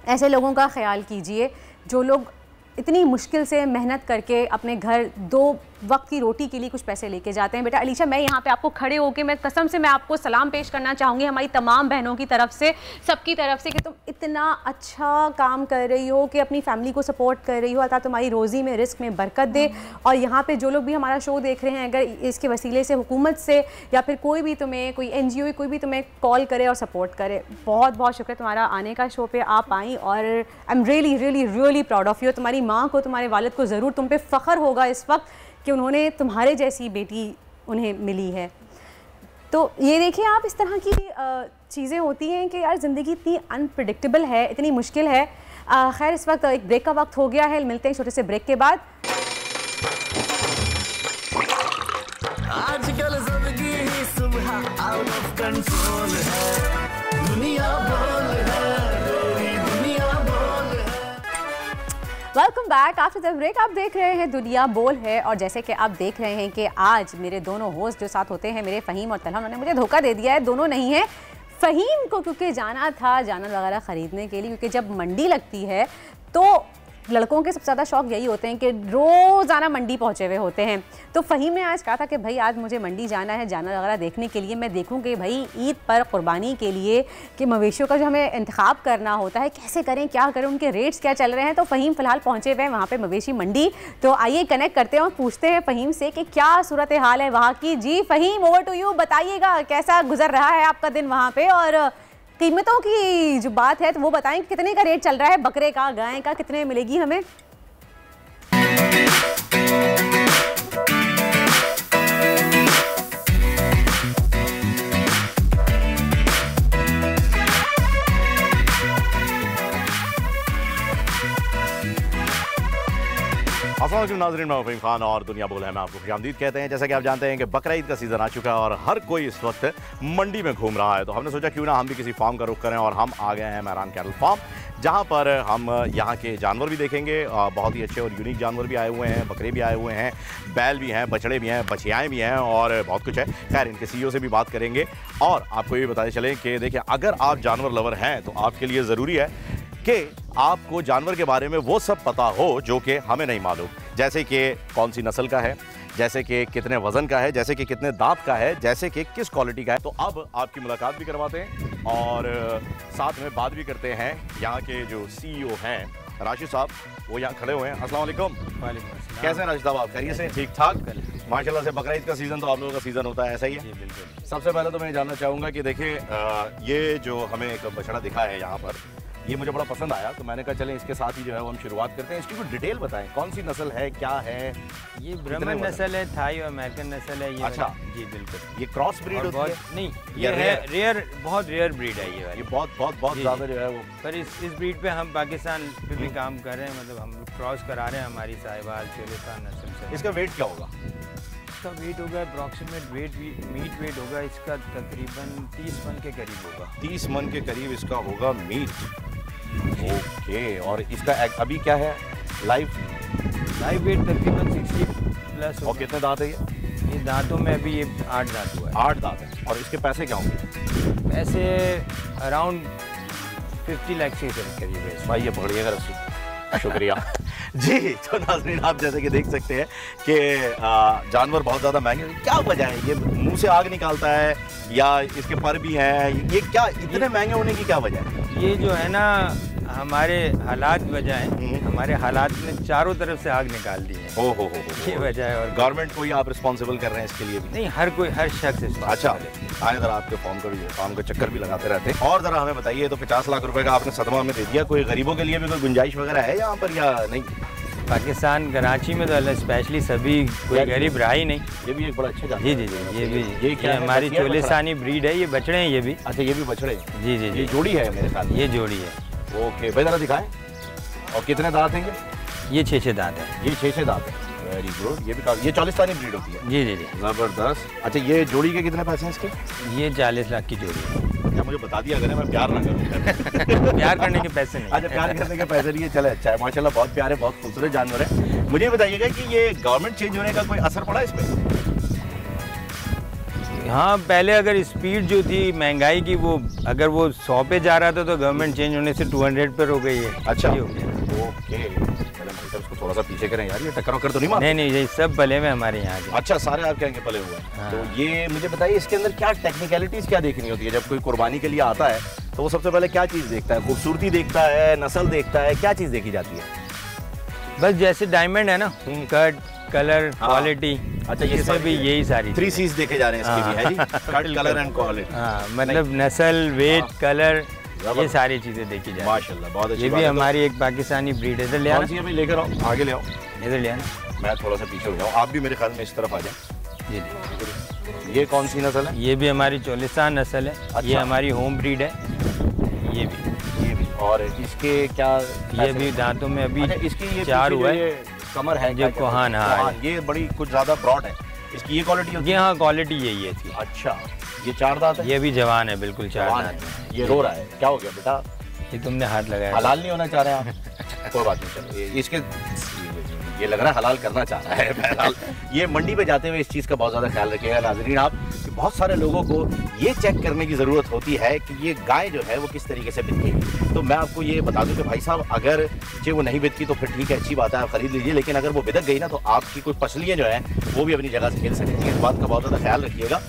ऐसे लोगों का ख्याल कीजिए जो लोग इतनी मुश्किल से मेहनत करके अपने घर 2 वक्त की रोटी के लिए कुछ पैसे लेके जाते हैं। बेटा अलीशा, मैं यहाँ पे आपको खड़े होके मैं कसम से मैं आपको सलाम पेश करना चाहूँगी हमारी तमाम बहनों की तरफ से, सबकी तरफ से, कि तुम इतना अच्छा काम कर रही हो कि अपनी फैमिली को सपोर्ट कर रही हो। अल्लाह तुम्हारी रोज़ी में, रिस्क में बरकत दे। और यहाँ पे जो लोग भी हमारा शो देख रहे हैं, अगर इसके वसीले से हुकूमत से या फिर कोई भी तुम्हें, कोई NGO कोई भी तुम्हें कॉल करे और सपोर्ट करे, बहुत बहुत शुक्रिया तुम्हारा आने का शो पे आप आई। और I am really really really proud of you. तुम्हारी माँ को, तुम्हारे वालिद को ज़रूर तुम पे फ़ख्र होगा इस वक्त कि उन्होंने तुम्हारे जैसी बेटी उन्हें मिली है। तो ये देखिए आप, इस तरह की चीज़ें होती हैं कि यार ज़िंदगी इतनी अनप्रेडिक्टेबल है, इतनी मुश्किल है। खैर इस वक्त एक ब्रेक का वक्त हो गया है, मिलते हैं छोटे से ब्रेक के बाद।
आजकल ज़िंदगी ही सुबह आउट ऑफ कंट्रोल है, दुनिया बोल है, दुनिया बोल है।
Welcome back after the break. आप देख रहे हैं दुनिया बोल है, और जैसे कि आप देख रहे हैं कि आज मेरे दोनों होस्ट जो साथ होते हैं, मेरे फ़हीम और तलहा, उन्होंने मुझे धोखा दे दिया है। दोनों नहीं है, फ़हीम को क्योंकि जाना था जानवर वगैरह ख़रीदने के लिए, क्योंकि जब मंडी लगती है तो लड़कों के सबसे ज़्यादा शौक यही होते हैं कि रोज़ाना मंडी पहुँचे हुए होते हैं। तो फ़हीम ने आज कहा था कि भाई आज मुझे मंडी जाना है जानवर वगैरह देखने के लिए, मैं देखूँ कि भाई ईद पर क़ुरबानी के लिए कि मवेशियों का जो हमें इंतखाब करना होता है, कैसे करें, क्या करें, उनके रेट्स क्या चल रहे हैं। तो फ़हीम फ़िलहाल पहुँचे हुए हैं वहाँ पर मवेशी मंडी। तो आइए कनेक्ट करते हैं और पूछते हैं फ़हीम से कि क्या सूरत हाल है वहाँ की। जी फ़हीम, ओवर टू यू, बताइएगा कैसा गुजर रहा है आपका दिन वहाँ पर, और कीमतों की जो बात है तो वो बताएं, कितने का रेट चल रहा है बकरे का, गाय का, कितने मिलेगी हमें?
अस्सलाम नाज़रीन, मैं फ़हीम खान और दुनिया बोल है मैं आपको खुशामदीद कहते हैं। जैसा कि आप जानते हैं कि बकरा ईद का सीज़न आ चुका है और हर कोई इस वक्त मंडी में घूम रहा है, तो हमने सोचा क्यों ना हम भी किसी फार्म का रुख करें और हम आ गए हैं मेहरान कैटल फार्म, जहाँ पर हम यहाँ के जानवर भी देखेंगे। बहुत ही अच्छे और यूनिक जानवर भी आए हुए हैं, बकरे भी आए हुए हैं, बैल भी हैं, बछड़े भी हैं, बछियाएँ भी हैं और बहुत कुछ है। खैर इनके CEO से भी बात करेंगे और आपको ये बताते चलें कि देखिए, अगर आप जानवर लवर हैं तो आपके लिए ज़रूरी है कि आपको जानवर के बारे में वो सब पता हो जो कि हमें नहीं मालूम, जैसे कि कौन सी नस्ल का है, जैसे कि कितने वज़न का है, जैसे कि कितने दांत का है, जैसे कि किस क्वालिटी का है। तो अब आपकी मुलाकात भी करवाते हैं और साथ में बात भी करते हैं। यहाँ के जो CEO हैं राशिद साहब, वो यहाँ खड़े हुए हैं। अस्सलाम वालेकुम। कैसे हैं राशिद साहब आप? खैरियत से? ठीक ठाक माशाल्लाह से। बकरा ईद का सीज़न तो आप लोगों का सीज़न होता है, ऐसा ही है?
जी बिल्कुल।
सबसे पहले तो मैं जानना चाहूँगा कि देखिए, ये जो हमें एक बछड़ा दिखा है यहाँ पर, ये मुझे बड़ा पसंद आया, तो मैंने कहा चलें इसके साथ ही जो है वो हम शुरुआत करते हैं। इसकी कोई डिटेल बताएं, कौन सी नस्ल है, क्या है?
ये ब्राह्मण नस्ल है, थाई और अमेरिकन नस्ल है ये।
अच्छा
जी बिल्कुल।
ये क्रॉस ब्रीड होती है?
नहीं, ये है रेयर, बहुत रेयर ब्रीड है ये वाली।
ये बहुत ज़्यादा जो है वो।
पर इस ब्रीड पे हम पाकिस्तान पे भी काम कर रहे हैं, मतलब हम क्रॉस करा रहे हैं हमारी साहिवाल चोलिस्तान नस्ल से।
इसका वेट क्या होगा?
इसका वेट होगा अप्रॉक्सीमेट मीट वेट होगा इसका तकरीबन 30 मन के करीब होगा।
30 मन के करीब इसका होगा मीट। ओके, और इसका अभी क्या है लाइव
वेट तकरीबन 60+
और कितने दांत है
ये दांतों में अभी ये 8 दांत हुआ है।
8 दांत है। और इसके पैसे क्या होंगे?
पैसे अराउंड 50 लाख से करीब है
भाई। ये पकड़िएगा रस्सी, शुक्रिया जी। तो नाज़रीन, आप जैसे कि देख सकते हैं कि जानवर बहुत ज़्यादा महंगे। क्या वजह है? ये मुंह से आग निकालता है या इसके पर भी हैं? ये क्या इतने महंगे होने की क्या वजह है?
ये जो है ना, हमारे हालात वजह है, हमारे हालात ने चारों तरफ से आग निकाल दी है।
हो
ये वजह है। और
गवर्नमेंट को ही आप रिस्पॉन्सिबल कर रहे हैं इसके लिए भी?
नहीं, हर शख्स।
अच्छा, आए ज़रा आपके फॉर्म का चक्कर भी लगाते रहते हैं। और ज़रा हमें बताइए, तो 50 लाख रुपए का आपने सदमा में दे दिया, कोई गरीबों के लिए भी कोई गुंजाइश वगैरह है यहाँ पर या नहीं?
पाकिस्तान कराची में तो स्पेशली सभी कोई गरीब रहा ही नहीं।
ये भी एक बड़ा अच्छा जानवर।
जी, ये हमारी चोलिस्तानी ब्रीड है, ये बछड़े हैं ये भी।
अच्छा, ये भी बछड़े हैं? जी। ये जोड़ी है मेरे ख्याल?
ये जोड़ी है।
ओके भाई, ज़रा दिखाएं। और कितने दांत हैं
ये? 6 दांत है।
ये 6 दांत है। Very good. ये भी ये चोलिस्तानी ब्रीड होती है?
जी।
ज़बरदस्त। अच्छा, ये जोड़ी के कितने पैसे हैं इसके?
ये 40 लाख की जोड़ी है।
क्या मुझे बता दिया अगर मैं प्यार ना करूँ?
प्यार करने के पैसे नहीं।
अच्छा, प्यार करने के पैसे नहीं है। चले, अच्छा है, माशाल्लाह बहुत प्यारे, बहुत खूबसूरत जानवर है। मुझे बताइएगा कि ये गवर्नमेंट चेंज होने का कोई असर पड़ा इसमें?
हाँ, पहले अगर स्पीड जो थी महंगाई की, वो अगर वो 100 पे जा रहा था तो गवर्नमेंट चेंज होने से 200 पर हो गई है।
अच्छा, ओके। उसको थोड़ा सा पीछे करें यार, ये टक्कर तो नहीं मार?
नहीं, ये सब पले में हमारे यहाँ के।
अच्छा, सारे आपके यहाँ के पले हुए हैं। हाँ। तो ये मुझे बताइए, इसके अंदर क्या टेक्निकलिटीज क्या देखनी होती है? जब कोई कुर्बानी के लिए आता है तो वो सबसे पहले क्या चीज़ देखता है? खूबसूरती देखता है, नस्ल देखता है, क्या चीज़ देखी जाती है?
बस जैसे डायमंड है ना, कट, कलर, क्वालिटी।
अच्छा,
ये भी यही सारी
3 C's देखे जा रहे हैं इसके भी, है जी? Cut, colour and quality.
हाँ, मतलब नस्ल, वेट, कलर, ये सारी चीजें देखी जाए।
माशाल्लाह, बहुत अच्छी।
ये भी हमारी एक पाकिस्तानी ब्रीड है। इधर ले आना,
लेकर आओ, आगे ले आओ।
इधर ले आना।
मैं थोड़ा सा पीछे हो जाऊँ, आप भी मेरे ख्याल में इस तरफ आ जाए।
जी।
ये कौन सी नस्ल है?
ये भी हमारी चोलिस्तान नस्ल है। अच्छा। ये हमारी होम ब्रीड है। ये भी। और
इसके क्या?
ये भी दांतों में अभी
इसकी
4 हुआ है।
कमर है
जो कोहान। हाँ,
ये बड़ी कुछ ज्यादा ब्रॉड है। इसकी ये क्वालिटी होती है?
हाँ, क्वालिटी यही है इसकी।
अच्छा, ये 4 दांत है?
ये भी जवान है, बिल्कुल 4 दांत है।
ये रो रहा है, क्या हो गया बेटा?
ये तुमने हाथ लगाया।
हलाल नहीं होना चाह रहे हैं आप? कोई बात नहीं, चलो। इसके ये लग रहा है हलाल करना चाह रहा है। बहरहाल, ये मंडी पे जाते हुए इस चीज़ का बहुत ज़्यादा ख्याल रखिएगा नाज़रीन आप, कि बहुत सारे लोगों को ये चेक करने की ज़रूरत होती है कि ये गाय जो है वो किस तरीके से बिकेगी। तो मैं आपको ये बता दूं कि भाई साहब, अगर जे वो नहीं बिकती तो फिर ठीक है, अच्छी बात है, आप खरीद लीजिए। लेकिन अगर वो बिदक गई ना, तो आपकी कुछ फसलियाँ जो हैं वो भी अपनी जगह से खेल सकती हैं। इस बात का बहुत ज़्यादा ख्याल रखिएगा।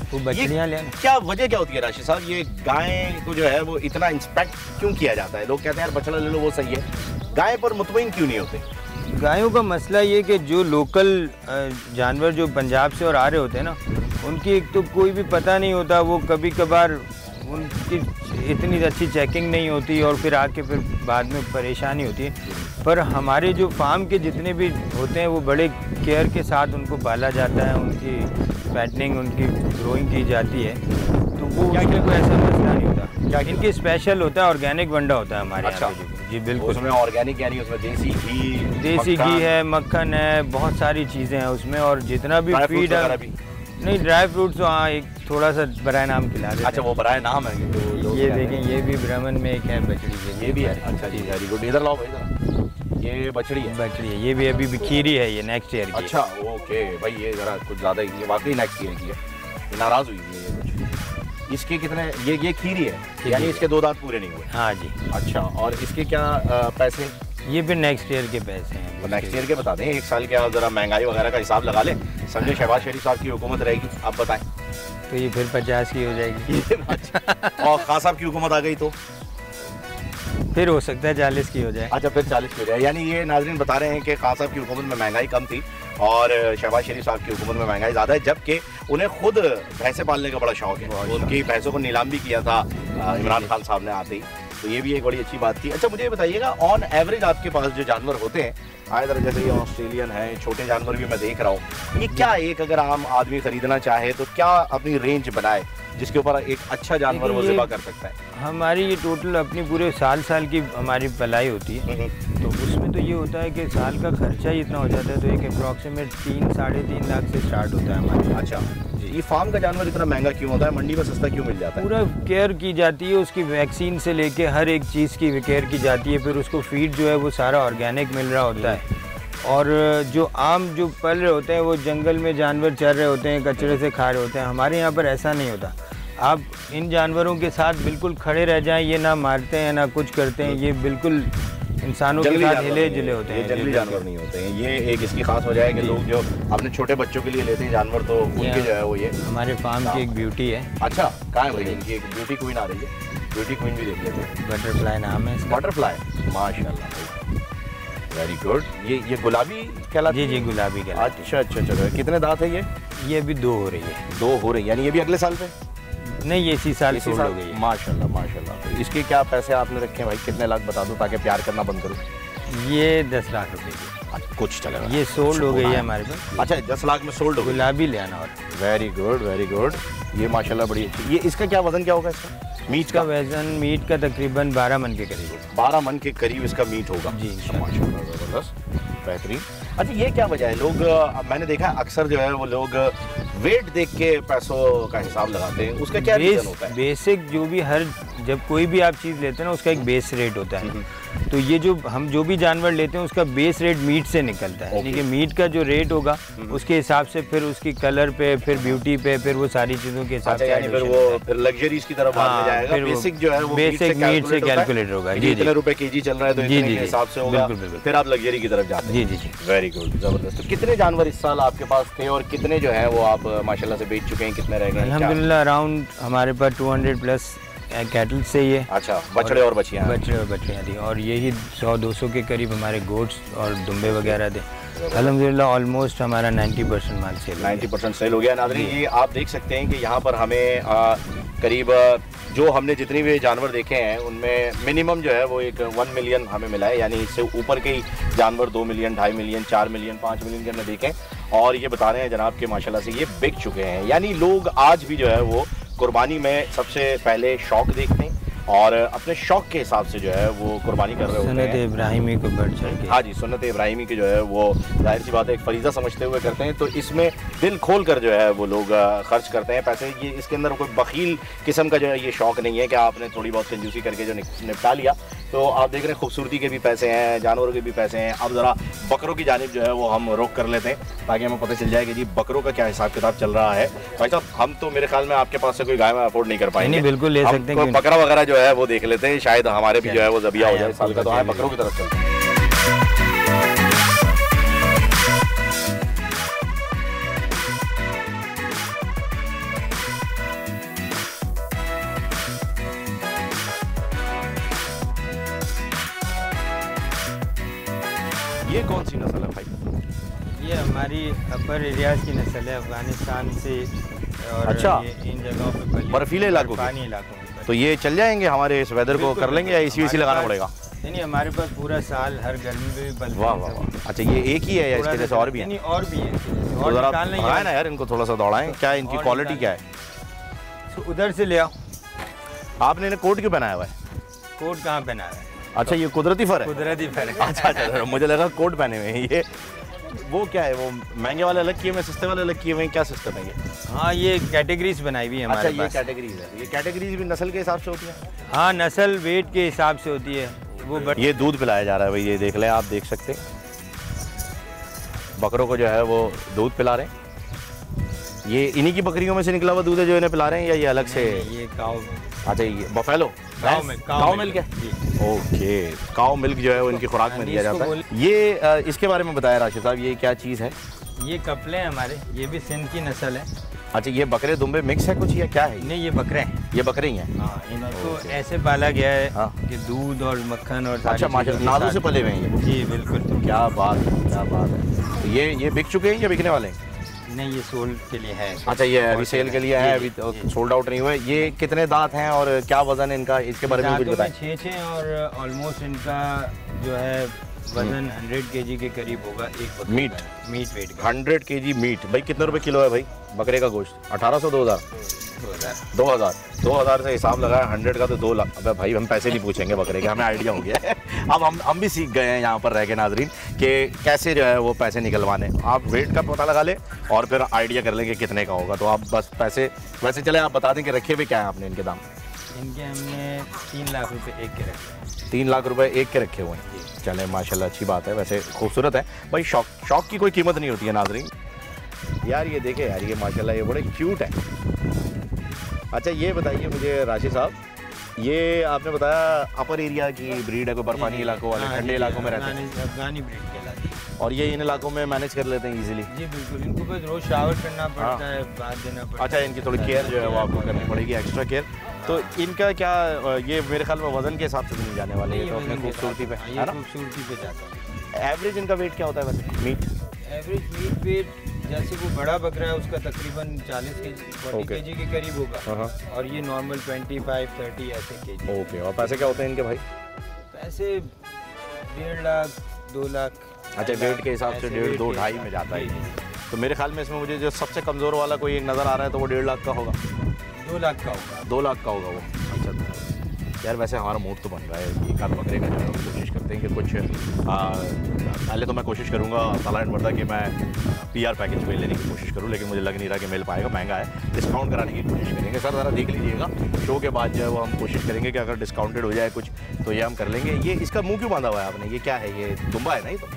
क्या वजह क्या होती है राशिद साहब, ये गाय को जो है वो इतना इंस्पेक्ट क्यों किया जाता है? लोग कहते हैं यार बछड़ा ले लो वो सही है, गाय पर मुतमईन क्यों नहीं होते?
गायों का मसला ये कि जो लोकल जानवर जो पंजाब से और आ रहे होते हैं ना, उनकी एक तो कोई भी पता नहीं होता, वो कभी कभार उनकी इतनी अच्छी चेकिंग नहीं होती और फिर आके फिर बाद में परेशानी होती है। पर हमारे जो फार्म के जितने भी होते हैं वो बड़े केयर के साथ उनको पाला जाता है, उनकी पैटनिंग, उनकी ग्रोइंग की जाती है, तो वो उसमें कोई ऐसा मसला नहीं होता। इनकी स्पेशल होता है, ऑर्गेनिक वंडा होता है हमारे यहाँ पे। जी बिल्कुल।
उसमें ऑर्गेनिक यानी उसमें देसी
घी है, मक्खन है, बहुत सारी चीज़ें हैं उसमें। और जितना भी फीड है, नहीं ड्राई फ्रूट्स तो हाँ एक थोड़ा सा बराए नाम खिला देते।
अच्छा वो बराए नाम है तो
ये देखें, ये भी ब्राह्मण में एक है बछड़ी,
ये भी है। अच्छा जी, वेरी गुड। इधर लाओ भाई, ये बछड़ी है।
ये भी अभी खीरी है, ये नेक्स्ट ईयर की।
अच्छा ओके भाई, ये जरा कुछ ज़्यादा ही वाकई नेक्स्ट ईयर की है, नाराज़ हुई है ये कुछ। इसके कितने, ये खीरी है यानी इसके 2 दांत पूरे नहीं हुए?
हाँ जी।
अच्छा, और इसके क्या पैसे?
ये भी नेक्स्ट ईयर के पैसे हैं।
तो नेक्स्ट ईयर के बता दें, 1 साल के आप जरा महंगाई वगैरह का हिसाब लगा लें। समझे शहबाज शरीफ साहब की हुकूमत रहेगी, आप बताएं
तो ये फिर 50 की हो जाएगी।
और खान साहब की हुकूमत आ गई तो
फिर हो सकता है 40 की हो जाए।
अच्छा फिर 40 की हो जाए। यानी ये नाजरीन बता रहे हैं कि खान साहब की हुकूमत में महंगाई कम थी और शहबाज शरीफ साहब की हुकूमत में महंगाई ज़्यादा है, जबकि उन्हें खुद भैंसें पालने का बड़ा शौक है। उनकी भैंसों को नीलाम भी किया था इमरान खान साहब ने आते ही, तो ये भी एक बड़ी अच्छी बात थी। अच्छा मुझे ये बताइएगा, ऑन एवरेज आपके पास जो जानवर होते हैं आए तरह, जैसे ये ऑस्ट्रेलियन है, छोटे जानवर भी मैं देख रहा हूँ, ये क्या एक अगर आम आदमी खरीदना चाहे तो क्या अपनी रेंज बनाए जिसके ऊपर एक अच्छा जानवर वो ज़िबा कर सकता है?
हमारी ये टोटल अपनी पूरे साल की हमारी पलाई होती है, तो उसमें तो ये होता है कि साल का खर्चा ही इतना हो जाता है, तो एक अप्रॉक्सीमेट 3-3.5 लाख से स्टार्ट होता है हमारे।
अच्छा, ये फार्म का जानवर इतना महंगा क्यों होता है, मंडी में सस्ता क्यों मिल जाता है?
पूरा केयर की जाती है, उसकी वैक्सीन से लेके हर एक चीज़ की केयर की जाती है, फिर उसको फीड जो है वो सारा ऑर्गेनिक मिल रहा होता है। और जो आम जो पल रहे होते हैं वो जंगल में जानवर चर रहे होते हैं, कचरे से खा रहे होते हैं, हमारे यहाँ पर ऐसा नहीं होता। आप इन जानवरों के साथ बिल्कुल खड़े रह जाएं, ये ना मारते हैं ना कुछ करते हैं, ये बिल्कुल इंसानों के साथ हिले जुले होते हैं,
जंगली जानवर नहीं होते हैं। ये एक इसकी खास हो जाए कि लोग जो अपने छोटे बच्चों के लिए लेते हैं जानवर, तो उनके जो है वो ये
हमारे फार्म की एक ब्यूटी है।
अच्छा, कहाँ है भाई इनकी एक ब्यूटी क्वीन आ रही है? ब्यूटी क्वीन भी देख लेते हैं।
बटरफ्लाई नाम है इसका।
बटरफ्लाई, माशाल्लाह, वेरी गुड। ये गुलाबी कहलाती है?
जी गुलाबी कहलाती है।
अच्छा, कितने दांत है ये?
ये अभी 2 हो रही है।
2 हो रही है, यानी ये भी अगले साल पे?
नहीं, ये इसी साल सोल्ड हो गई है।
माशाल्लाह माशाल्लाह। तो इसके क्या पैसे आपने रखे हैं भाई, कितने लाख बता दो ताकि प्यार करना बंद करूँ?
ये 10 लाख रुपए की।
अच्छा, कुछ चलेगा,
ये सोल्ड हो गई है हमारे पास।
अच्छा, 10 लाख में सोल्ड हो गई।
गुलाबी ले आना। और
वेरी गुड वेरी गुड, ये माशाल्लाह बड़ी अच्छी। ये इसका क्या वजन क्या होगा इसका? मीट का
वजन मीट का तकरीबन 12 मन के करीब होगा।
12 मन के करीब इसका मीट होगा
जी,
माशाल्लाह, ज़बरदस्त, बेहतरीन। अच्छा, ये क्या वजह है, लोग मैंने देखा अक्सर जो है वो लोग वेट देख के पैसों का हिसाब लगाते हैं, उसका क्या रीज़न होता है?
बेसिक जो भी जब कोई भी आप चीज़ लेते हैं ना, उसका एक बेस रेट होता है। तो ये हम जो भी जानवर लेते हैं उसका बेस रेट मीट से निकलता है, यानी कि मीट का जो रेट होगा उसके हिसाब से फिर उसकी कलर पे, फिर ब्यूटी पे, फिर वो सारी चीज़ों के हिसाब से
फिर वो फिर लग्जरीज की तरफ बाद में जाएगा। बेसिक जो है वो
बेसिक मीट से कैलकुलेट होगा। जी,
इतने रुपए केजी चल रहा है तो इतने के हिसाब से होगा, फिर आप लग्जरी की तरफ जाते हैं।
जी,
वेरी गुड, जबरदस्त। तो कितने जानवर इस साल आपके पास थे और कितने जो है वो आप माशाल्लाह से बेच चुके हैं, कितने रह गए?
अल्हम्दुलिल्लाह अराउंड हमारे पास 200+ कैटल से ये।
अच्छा, बछड़े और बछियाँ?
बछड़े और बछड़ियाँ थी, और यही 100-200 के करीब हमारे गोट्स और दुम्बे वगैरह थे। अल्हम्दुलिल्लाह ऑलमोस्ट हमारा 90% माल सेल
90% सेल हो गया। नाज़रीन, ये आप देख सकते हैं कि यहाँ पर हमें करीब जो हमने जितनी भी जानवर देखे हैं उनमें मिनिमम जो है वो एक 1 मिलियन हमें मिला है, यानी इससे ऊपर के ही जानवर 2 मिलियन, 2.5 मिलियन, 4 मिलियन, 5 मिलियन के हमने देखे, और ये बता रहे हैं जनाब के माशाल्लाह से ये बिक चुके हैं। यानी लोग आज भी जो है वो कुर्बानी में सबसे पहले शौक देखते हैं और अपने शौक के हिसाब से जो है वो कुर्बानी कर रहे होते हैं।
सुन्नत इब्राहिमी को बढ़ चढ़ के।
हाँ जी, सुन्नत इब्राहिमी की जो है वो जाहिर सी बात है एक फरीज़ा समझते हुए करते हैं, तो इसमें दिल खोल कर जो है वो लोग खर्च करते हैं पैसे। ये इसके अंदर कोई बखील किस्म का जो है ये शौक़ नहीं है कि आपने थोड़ी बहुत कंजूसी करके जो निपटा लिया। तो आप देख रहे हैं खूबसूरती के भी पैसे हैं, जानवरों के भी पैसे हैं। अब ज़रा बकरों की जानिब जो है वो हम रोक कर लेते हैं ताकि हमें पता चल जाए कि जी बकरों का क्या हिसाब किताब चल रहा है। भाई साहब, हम तो मेरे ख्याल में आपके पास से कोई गाय में अफोर्ड नहीं कर पाएंगे।
नहीं, बिल्कुल ले सकते हैं।
बकरा वगैरह जो है वो देख लेते हैं, शायद हमारे भी जो है वो ज़बिया हो जाए साल का। तो आए बकरों की तरफ चलते हैं। ये कौन सी नस्ल है भाई?
ये हमारी अपर एरियाज की नस्ल है, अफगानिस्तान से। और
अच्छा,
ये इन जगहों पे
बर्फीले इलाकों,
पानी इलाकों में।
तो ये चल जाएंगे हमारे इस वेदर को कर लेंगे या एसी लगाना पड़ेगा?
नहीं, हमारे पास पूरा साल हर गर्मी में भी बल्ब।
वाह वाह वाह। अच्छा, ये एक ही है या इसके जैसे और भी है?
और भी है।
तो जरा भगाएं ना यार इनको, थोड़ा सा दौड़ाएं। क्या इनकी क्वालिटी क्या है?
तो उधर से ले आओ।
आपने इन्हें कोट क्यों पहनाया हुआ है?
कोट कहाँ पहना है?
अच्छा ये कुदरती फर है?
कुदरती फर है।
अच्छा अच्छा, मुझे लगा कोट पहने हुए हैं ये। वो क्या है, वो महंगे वाले अलग किए हुए, सस्ते वाले अलग किए हुए, क्या सिस्टम है ये?
हाँ ये कैटेगरीज बनाई हुई है हमारे
पास।
अच्छा,
ये कैटेगरीज है। ये कैटेगरीज भी नस्ल के हिसाब से होती है?
हाँ नस्ल वेट के हिसाब से होती है वो।
ये दूध पिलाया जा रहा है भाई, ये देख लें आप, देख सकते हैं बकरों को जो है वो दूध पिला रहे हैं। ये इन्हीं की बकरियों में से निकला हुआ दूध है जो इन्हें पिला रहे हैं, या ये अलग से?
ये काऊ।
अच्छा ये बफेलो काऊ मिल्क है। ओके, काऊ मिल्क जो है वो इनकी खुराक में दिया जाता है। ये इसके बारे में बताया राशिद साहब, ये क्या चीज़ है?
ये कपले हैं हमारे, ये भी सिंध की नस्ल है।
अच्छा ये बकरे दुम्बे मिक्स है कुछ या क्या है?
नहीं ये बकरे हैं।
ये बकरे ही हैं?
हाँ, इनको ऐसे पाला गया है कि दूध और मक्खन और
अच्छा माशाल्लाह नादों से पले हुए हैं ये?
जी बिल्कुल।
क्या बात है, क्या बात है। ये बिक चुके हैं या बिकने वाले हैं?
नहीं ये सोल्ड के लिए है।
अच्छा ये अभी सेल के लिए है, अभी सोल्ड आउट नहीं हुए। ये कितने दांत हैं और क्या वजन है इनका, इसके बारे में कुछ बताएं।
6 और ऑलमोस्ट इनका जो है वजन 100 kg के करीब होगा। एक
मीट
वेट
100 kg मीट। भाई कितने रुपए किलो है भाई बकरे का गोश्त? 1800 2000 से हिसाब लगाया, 100 का तो 2 लाख। अबे भाई हम पैसे नहीं पूछेंगे बकरे के, हमें आइडिया हो गया है। अब हम भी सीख गए हैं यहाँ पर रह के नाजरीन कि कैसे जो है वो पैसे निकलवाने। आप वेट का पता लगा ले और फिर आइडिया कर लेंगे कितने का होगा, तो आप बस पैसे वैसे चले आप बता दें कि रखे हुए क्या है आपने इनके दाम?
इनके हमने 3 लाख रुपए एक के रखे।
3 लाख रुपए एक के रखे हुए हैं। चले माशाल्लाह अच्छी बात है, वैसे खूबसूरत है भाई। शौक की कोई कीमत नहीं होती है नाजरीन। यार ये देखे यार, ये माशाल्लाह ये बड़े क्यूट है। अच्छा ये बताइए मुझे राशिद साहब, ये आपने बताया अपर एरिया की ब्रीड है, कोई बर्फानी इलाकों वाले ठंडे इलाकों में रहते हैं?
अफगानी ब्रीड कहलाती है।
और ये इन इलाकों में मैनेज कर लेते हैं इजीली?
जी बिल्कुल, इनको बस रोज शावर करना पड़ता है, बात देना पड़ता है।
अच्छा इनकी थोड़ी केयर जो है वो आपको करनी पड़ेगी, एक्स्ट्रा केयर। तो इनका क्या, ये मेरे ख्याल में वजन के हिसाब से नहीं जाने वाले, तो अपने खूबसूरती पे है ना?
खूबसूरती पे जाता है।
एवरेज इनका वेट क्या होता है वैसे मीट?
एवरेज मीट वेट जैसे वो बड़ा बकरा है उसका तकरीबन 40 kg के करीब होगा, और ये नॉर्मल 25-30 ऐसे kg।
ओके, और पैसे क्या होते हैं इनके भाई?
पैसे 1.5 लाख 2 लाख।
अच्छा वेट के हिसाब से 1.5 2 2.5 में जाता है। तो मेरे ख्याल में इसमें मुझे जो सबसे कमज़ोर वाला कोई एक नज़र आ रहा है तो वो 1.5 लाख का होगा।
2 लाख का होगा।
2 लाख का होगा वो। अच्छा यार वैसे हमारा मूड तो बन रहा है एक आध बकरे का जो है कोशिश करते हैं कि कुछ पहले तो मैं कोशिश करूँगा सालान वर्दा कि मैं PR पैकेज पे लेने की कोशिश करूँ, लेकिन मुझे लग नहीं रहा कि मिल पाएगा, महंगा है। डिस्काउंट कराने की कोशिश करेंगे। सर ज़रा देख लीजिएगा, शो के बाद जो है वो हम कोशिश करेंगे कि अगर डिस्काउंटेड हो जाए कुछ तो ये हम कर लेंगे। ये इसका मुँह क्यों बांधा हुआ है आपने, ये क्या है? ये दुम्बा है ना? ये तो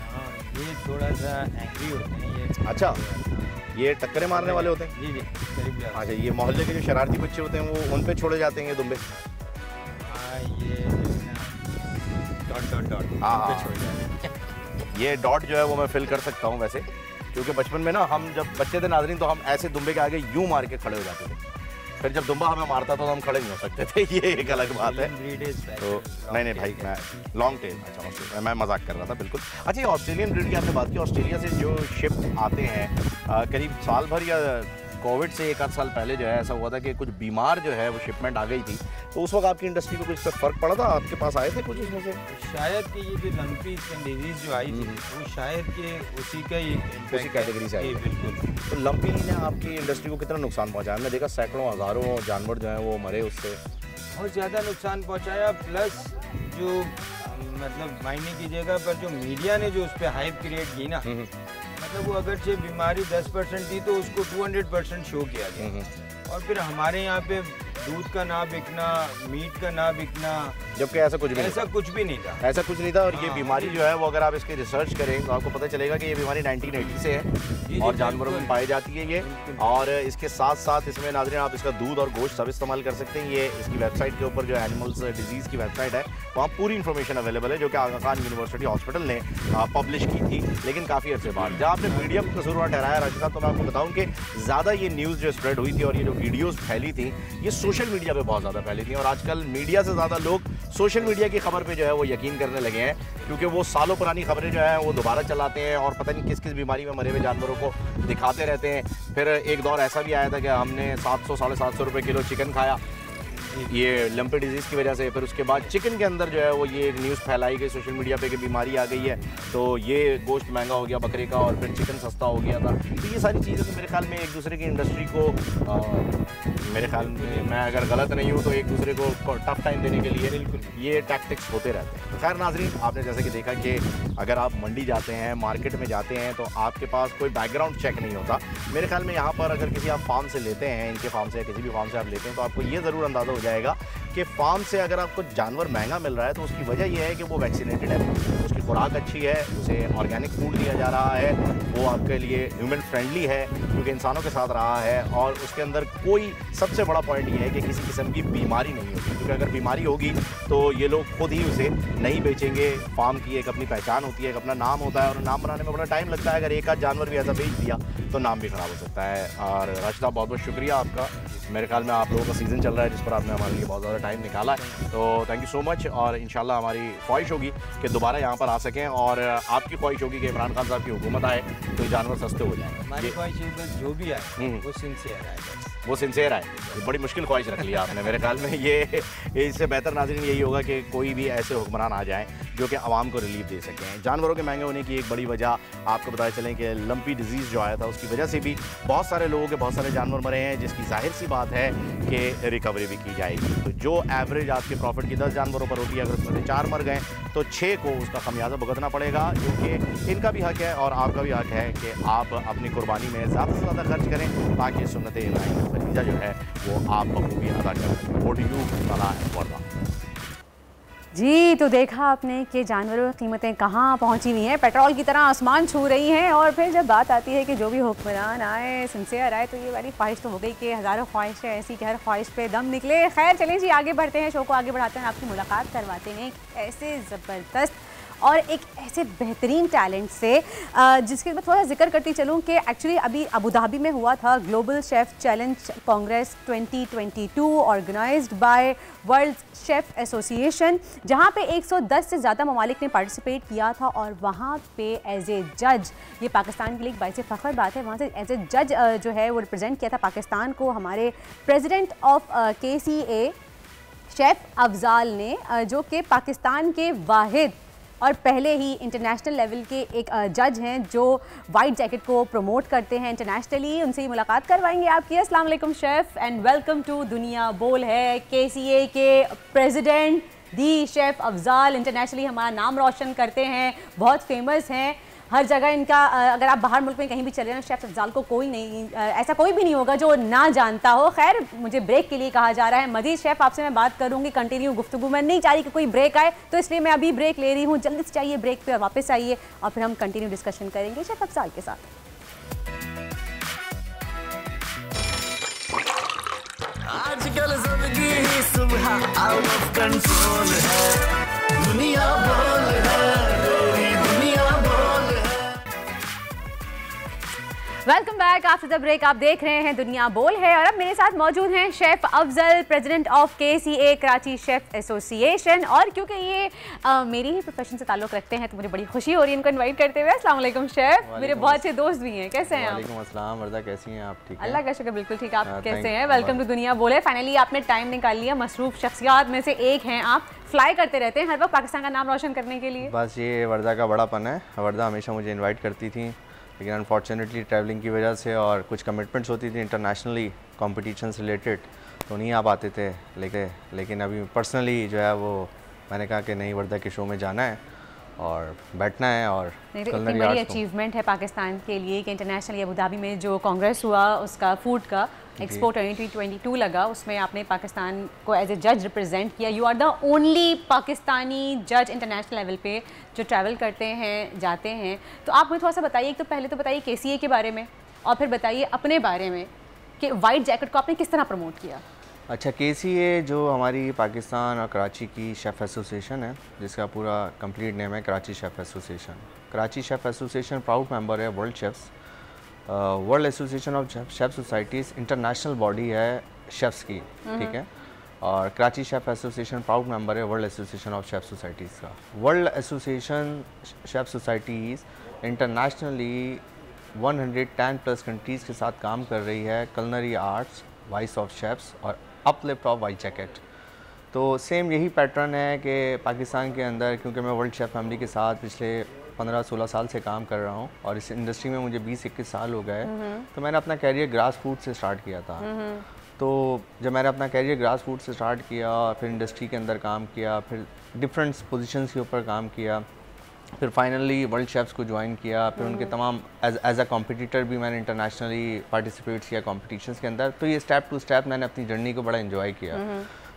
ये थोड़ा सा एंग्री होते हैं ये।
अच्छा ये टक्करे मारने वाले होते हैं?
जी करीब।
अच्छा ये मोहल्ले के जो शरारती बच्चे होते हैं वो उन पे छोड़े जाते हैं ये दुम्बे?
ये डॉट
ये डॉट जो है वो मैं फिल कर सकता हूँ वैसे, क्योंकि बचपन में ना हम जब बच्चे थे नाजरीन तो हम ऐसे दुम्बे के आगे यूं मार के खड़े हो जाते थे, फिर जब दुम्बा हमें मारता था तो हम खड़े नहीं हो सकते थे। ये एक अलग बात है। तो नहीं भाई मैं लॉन्ग टेल, अच्छा मैं मजाक कर रहा था बिल्कुल। अच्छा ये ऑस्ट्रेलियन ब्रीड की आपने बात की, ऑस्ट्रेलिया से जो शिप आते हैं करीब साल भर या कोविड से 1 आध साल पहले जो है ऐसा हुआ था कि कुछ बीमार जो है वो शिपमेंट आ गई थी, तो उस वक्त आपकी इंडस्ट्री में कुछ फ़र्क पड़ा था? आपके पास आए थे कुछ इसमें से?
शायद कि ये जो लंपी डिजीज जो आई थी वो शायद कि उसी का ही
उसी कैटेगरी से आई।
बिल्कुल।
तो लंपी ने आपकी इंडस्ट्री को कितना नुकसान पहुंचाया? मैंने देखा सैकड़ों हज़ारों जानवर जो हैं वो मरे उससे।
बहुत ज़्यादा नुकसान पहुंचाया, प्लस जो मतलब मायने की जगह पर जो मीडिया ने जो उस पर हाइप क्रिएट की ना, मतलब वो अगरचे बीमारी 10% थी तो उसको 200% शो किया गया। और फिर हमारे यहाँ पे दूध का ना बिकना, मीट का ना बिकना,
जबकि ऐसा कुछ भी नहीं था। ऐसा कुछ नहीं था। और ये बीमारी जो है वो अगर आप इसकी रिसर्च करें तो आपको पता चलेगा कि ये बीमारी 1980 से है और जानवरों में पाई जाती है ये। और इसके साथ साथ इसमें नाज़रीन आप इसका दूध और गोश्त सब इस्तेमाल कर सकते हैं। ये इसकी वेबसाइट के ऊपर जो एनिमल्स डिजीज़ की वेबसाइट है वहाँ पूरी इन्फॉर्मेशन अवेलेबल है, जो कि आगा खान यूनिवर्सिटी हॉस्पिटल ने पब्लिश की थी, लेकिन काफ़ी अर्से बाद। जहाँ आपने मीडिया को कसूरवार ठहराया राशिद साहब, तो मैं आपको बताऊँ कि ज़्यादा ये न्यूज़ जो स्प्रेड हुई थी और ये जो वीडियोज़ फैली थी ये सोशल मीडिया पे बहुत ज़्यादा फैली थी। और आजकल मीडिया से ज़्यादा लोग सोशल मीडिया की खबर पे जो है वो यकीन करने लगे हैं, क्योंकि वो सालों पुरानी खबरें जो हैं वो दोबारा चलाते हैं और पता नहीं किस किस बीमारी में मरे हुए जानवरों को दिखाते रहते हैं। फिर एक दौर ऐसा भी आया था कि हमने 700 साढ़े 700 रुपये किलो चिकन खाया, ये लंपी डिजीज़ की वजह से। फिर उसके बाद चिकन के अंदर जो है वो ये एक न्यूज़ फैलाई गई सोशल मीडिया पे कि बीमारी आ गई है, तो ये गोश्त महंगा हो गया बकरे का और फिर चिकन सस्ता हो गया था। तो ये सारी चीज़ें तो मेरे ख्याल में एक दूसरे की इंडस्ट्री को मेरे ख्याल में, मैं अगर गलत नहीं हूँ तो एक दूसरे को टफ टाइम देने के लिए ये टैक्टिक्स होते रहते हैं। खैर नाज़रीन, आपने जैसे कि देखा कि अगर आप मंडी जाते हैं, मार्केट में जाते हैं, तो आपके पास कोई बैकग्राउंड चेक नहीं होता। मेरे ख्याल में यहाँ पर अगर किसी आप फार्म से लेते हैं, इनके फार्म से या किसी भी फार्म से आप लेते हैं, तो आपको ये ज़रूर अंदाज़ा हो जाएगा कि फार्म से अगर आपको जानवर महंगा मिल रहा है तो उसकी वजह यह है कि वो वैक्सीनेटेड है, उसकी खुराक अच्छी है, उसे ऑर्गेनिक फूड दिया जा रहा है, वो आपके लिए ह्यूमन फ्रेंडली है क्योंकि इंसानों के साथ रहा है, और उसके अंदर कोई सबसे बड़ा पॉइंट ये है कि किसी किस्म की बीमारी नहीं होती। क्योंकि अगर बीमारी होगी तो ये लोग खुद ही उसे नहीं बेचेंगे। फार्म की एक अपनी पहचान होती है, एक अपना नाम होता है, और नाम बनाने में बड़ा टाइम लगता है। अगर एक आध जानवर भी ऐसा बेच दिया तो नाम भी ख़राब हो सकता है। और राशिदा, बहुत बहुत शुक्रिया आपका। मेरे ख्याल में आप लोगों का सीज़न चल रहा है जिस पर आपने हमारे लिए बहुत ज़्यादा टाइम निकाला है, तो थैंक यू सो मच। और इंशाल्लाह हमारी ख्वाहिश होगी कि दोबारा यहाँ पर आ सकें, और आपकी ख्वाहिश होगी कि इमरान खान साहब की हुकूमत आए तो जानवर सस्ते हो जाएँ।
हमारी ख्वाहिश है बस जो भी आए वो सिंसियर आए,
वो सिंसियर आए। बड़ी मुश्किल ख्वाहिश रख लिया आपने। मेरे ख्याल में ये इससे बेहतर नाज़रीन यही होगा कि कोई भी ऐसे हुक्मरान आ जाएं जो कि आवाम को रिलीफ दे सकें। जानवरों के महंगे होने की एक बड़ी वजह आपको बताया चलें कि लंपी डिजीज़ जो आया था उसकी वजह से भी बहुत सारे लोगों के बहुत सारे जानवर मरे हैं, जिसकी जाहिर सी बात है कि रिकवरी भी की जाएगी। तो जो एवरेज आपके प्रॉफिट की 10 जानवरों पर होती है, अगर उसमें से 4 मर गए तो 6 को उसका खमियाजा भुगतना पड़ेगा, क्योंकि इनका भी हक है और आपका भी हक है कि आप अपनी कुर्बानी में ज़्यादा से ज़्यादा खर्च करें ताकि सुन्नत इब्राहीम फरीज़ा जो है वो आप बखूबी अदा कर सकें। वोट यू सलाह वर्दा।
जी, तो देखा आपने कि जानवरों की कीमतें कहाँ पहुँची हुई हैं, पेट्रोल की तरह आसमान छू रही हैं। और फिर जब बात आती है कि जो भी हुक्मरान आए, सिंसियर आए, तो ये वाली ख्वाहिश तो हो गई कि हज़ारों ख्वाहिशें ऐसी कि हर ख्वाहिश पे दम निकले। खैर चलें जी, आगे बढ़ते हैं, शो को आगे बढ़ाते हैं, आपकी मुलाकात करवाते हैं ऐसे ज़बरदस्त और एक ऐसे बेहतरीन टैलेंट से जिसके मैं थोड़ा जिक्र करती चलूँ कि एक्चुअली अभी अबू धाबी में हुआ था global chef challenge congress 2022 organised by world chef association, जहाँ पे 110 से ज़्यादा ममालिक ने पार्टिसिपेट किया था। और वहाँ पे एज ए जज, ये पाकिस्तान के लिए एक बाइसे फ़ख्र बात है, वहाँ से एज ए जज जो है वो रिप्रेजेंट किया था पाकिस्तान को हमारे president of KCA chef Afzal ने, जो कि पाकिस्तान के वाहिद और पहले ही इंटरनेशनल लेवल के एक जज हैं जो वाइट जैकेट को प्रमोट करते हैं इंटरनेशनली। उनसे ही मुलाकात करवाएंगे आपकी। अस्सलाम वालेकुम शेफ़ एंड वेलकम टू दुनिया बोल है। KCA के प्रेसिडेंट दी शेफ़ अफजाल इंटरनेशनली हमारा नाम रोशन करते हैं, बहुत फेमस हैं हर जगह इनका। अगर आप बाहर मुल्क में कहीं भी चले जाएं, शेफ़ अफजाल को कोई नहीं, ऐसा कोई भी नहीं होगा जो ना जानता हो। खैर, मुझे ब्रेक के लिए कहा जा रहा है। मजीद शेफ़ आपसे मैं बात करूंगी, कंटिन्यू गुफ्तगू में नहीं चाह रही कि कोई ब्रेक आए, तो इसलिए मैं अभी ब्रेक ले रही हूँ। जल्दी से चाहिए ब्रेक पे और वापस आइए और फिर हम कंटिन्यू डिस्कशन करेंगे शेफ़ अफजाल के साथ।
आजकल जिंदगी ही सुबह आउट ऑफ कंट्रोल है, दुनिया बोल है, दुनिया बोल है।
Welcome back after the break. आप देख रहे हैं दुनिया बोल है और अब मेरे साथ मौजूद हैं chef Afzal, president of KCA Karachi chef association. और क्योंकि ये मेरी ही प्रोफेशन से ताल्लुक़ रखते हैं तो मुझे बड़ी खुशी हो रही है इनको इनवाइट करते हुए। अस्सलाम वालेकुम शेफ़, मेरे बहुत अच्छे दोस्त भी हैं, कैसे हैं आप?
वालेकुम अस्सलाम वर्दा, कैसी हैं आप? ठीक है,
अल्लाह का शुक्र, बिल्कुल ठीक। आप कैसे हैं? वेलकम टू दुनिया बोल है। फाइनली आपने टाइम निकाल लिया, मसरूफ़ शख्सियात में से एक हैं आप, फ्लाई करते रहते हैं हर वक्त पाकिस्तान का नाम रोशन करने के लिए।
बस ये वर्दा का बड़ापन है। वर्दा हमेशा मुझे इनवाइट करती थी, लेकिन अनफॉर्चुनेटली ट्रैवलिंग की वजह से और कुछ कमिटमेंट्स होती थी इंटरनेशनली कॉम्पिटिशन से रिलेटेड, तो नहीं आ पाते थे। लेकिन अभी पर्सनली जो है वो मैंने कहा कि नहीं, वर्दा के शो में जाना है और बैठना है। और
इतनी बड़ी अचीवमेंट है पाकिस्तान के लिए कि इंटरनेशनल अबू धाबी में जो कांग्रेस हुआ उसका फूड का एक्सपो 2022 लगा, उसमें आपने पाकिस्तान को एज ए जज रिप्रेजेंट किया। You are the only Pakistani जज इंटरनेशनल लेवल पे जो ट्रैवल करते हैं, जाते हैं। तो आप मुझे थोड़ा सा बताइए, एक तो पहले तो बताइए KCA के बारे में और फिर बताइए अपने बारे में कि वाइट जैकेट को आपने किस तरह प्रमोट किया।
अच्छा, KCA जो हमारी पाकिस्तान और कराची की शेफ़ एसोसिएशन है, जिसका पूरा कंप्लीट नेम है Karachi chef association. Karachi chef association proud member है world chefs, world association of chef societies, international body है शेफ्स की, ठीक है। और Karachi chef association proud member है world association of chef societies का। World association chef societies internationally 110 plus countries के साथ काम कर रही है, culinary arts voice of chefs और अपलिफ्ट ऑफ वाइट जैकेट। तो सेम यही पैटर्न है कि पाकिस्तान के अंदर, क्योंकि मैं वर्ल्ड शेफ़ फैमिली के साथ पिछले 15-16 साल से काम कर रहा हूँ और इस इंडस्ट्री में मुझे 20-21 साल हो गए, तो मैंने अपना कैरियर ग्रास फूड से स्टार्ट किया था। तो जब मैंने अपना कैरियर ग्रास फूड से स्टार्ट किया, फिर इंडस्ट्री के अंदर काम किया, फिर डिफरेंट पोजीशंस के ऊपर काम किया, फिर फाइनली वर्ल्ड शेफ्स को ज्वाइन किया, फिर उनके तमाम एज अ कॉम्पिटिटर भी मैंने इंटरनेशनली पार्टिसिपेट किया कॉम्पिटिशन्स के अंदर। तो ये स्टेप टू स्टेप मैंने अपनी जर्नी को बड़ा इन्जॉय किया।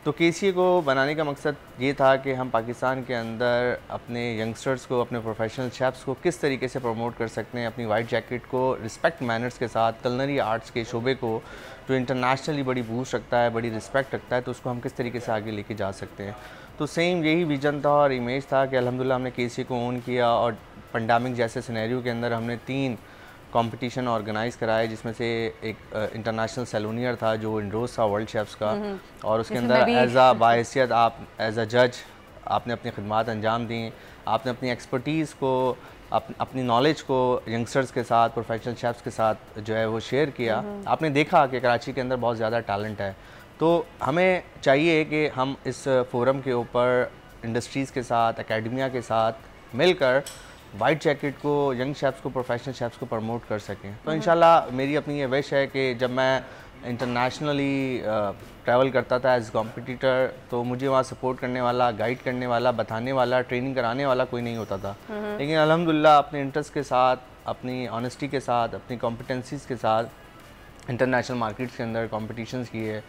तो KCA को बनाने का मकसद ये था कि हम पाकिस्तान के अंदर अपने यंगस्टर्स को, अपने प्रोफेशनल शेफ्स को किस तरीके से प्रमोट कर सकते हैं, अपनी वाइट जैकेट को रिस्पेक्ट मैनर्स के साथ, कलनरी आर्ट्स के शोबे को जो इंटरनेशनली बड़ी बूस्ट रखता है, बड़ी रिस्पेक्ट रखता है, तो उसको हम किस तरीके से आगे लेके जा सकते हैं। तो सेम यही विजन था और इमेज था कि अल्हम्दुलिल्लाह हमने KCA को ओन किया और पेंडेमिक जैसे सिनेरियो के अंदर हमने 3 कंपटीशन ऑर्गेनाइज़ कराए, जिसमें से एक इंटरनेशनल सेलोनियर था जो इंडोर्स था वर्ल्ड शेफ्स का, और उसके अंदर एज आ बाहैसियत आप एज अ जज आपने अपनी खिदमत अंजाम दी, आपने अपनी एक्सपर्टीज़ को, अपनी नॉलेज को यंगस्टर्स के साथ, प्रोफेशनल शेफ्स के साथ जो है वो शेयर किया। आपने देखा कि कराची के अंदर बहुत ज़्यादा टैलेंट है, तो हमें चाहिए कि हम इस फोरम के ऊपर इंडस्ट्रीज़ के साथ, एकेडमिया के साथ मिलकर वाइट जैकेट को, यंग शेफ्स को, प्रोफेशनल शेफ्स को प्रमोट कर सकें। तो इंशाल्लाह मेरी अपनी ये विश है कि जब मैं इंटरनेशनली ट्रैवल करता था एज कॉम्पिटिटर, तो मुझे वहाँ सपोर्ट करने वाला, गाइड करने वाला, बताने वाला, ट्रेनिंग कराने वाला कोई नहीं होता था। लेकिन अल्हम्दुलिल्लाह अपने इंटरेस्ट के साथ, अपनी ऑनेस्टी के साथ, अपनी कॉम्पिटेंसीज के साथ इंटरनेशनल मार्केट्स के अंदर कॉम्पिटिशन्स किए।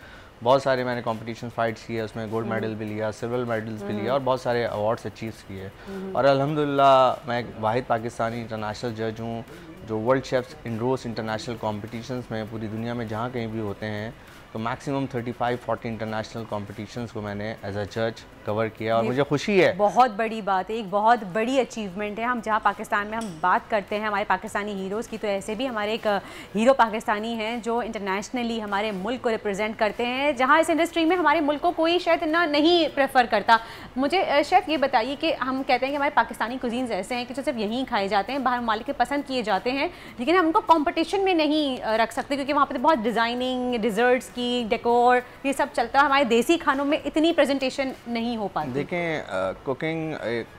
बहुत सारे मैंने कॉम्पिटिशन फाइट्स किए, उसमें गोल्ड मेडल भी लिया, सिल्वर मेडल्स भी लिया और बहुत सारे अवार्ड्स अचीव किए। और अल्हम्दुलिल्लाह मैं एक वाहिद पाकिस्तानी इंटरनेशनल जज हूँ जो world chefs endorse international competitions में पूरी दुनिया में जहाँ कहीं भी होते हैं, तो मैक्सिमम 35-40 इंटरनेशनल कॉम्पिटिशन्स को मैंने एज अ जज कवर किया और मुझे खुशी है।
बहुत बड़ी बात है, एक बहुत बड़ी अचीवमेंट है। हम जहाँ पाकिस्तान में हम बात करते हैं हमारे पाकिस्तानी हीरोज़ की, तो ऐसे भी हमारे एक हीरो पाकिस्तानी हैं जो इंटरनेशनली हमारे मुल्क को रिप्रेजेंट करते हैं, जहाँ इस इंडस्ट्री में हमारे मुल्क को कोई शायद इतना नहीं प्रेफर करता। मुझे शेफ़ ये बताइए कि हम कहते हैं कि हमारे पाकिस्तानी कुजीन्स ऐसे हैं कि जो सिर्फ यहीं खाए जाते हैं, बाहर ममालिक में पसंद किए जाते हैं, लेकिन हम उनको कॉम्पिटिशन में नहीं रख सकते क्योंकि वहाँ पर बहुत डिज़ाइनिंग, डिज़र्ट्स की, डेकोर, ये सब चलता है। हमारे देसी खानों में इतनी प्रेजेंटेशन नहीं हो पाती।
देखें कुकिंग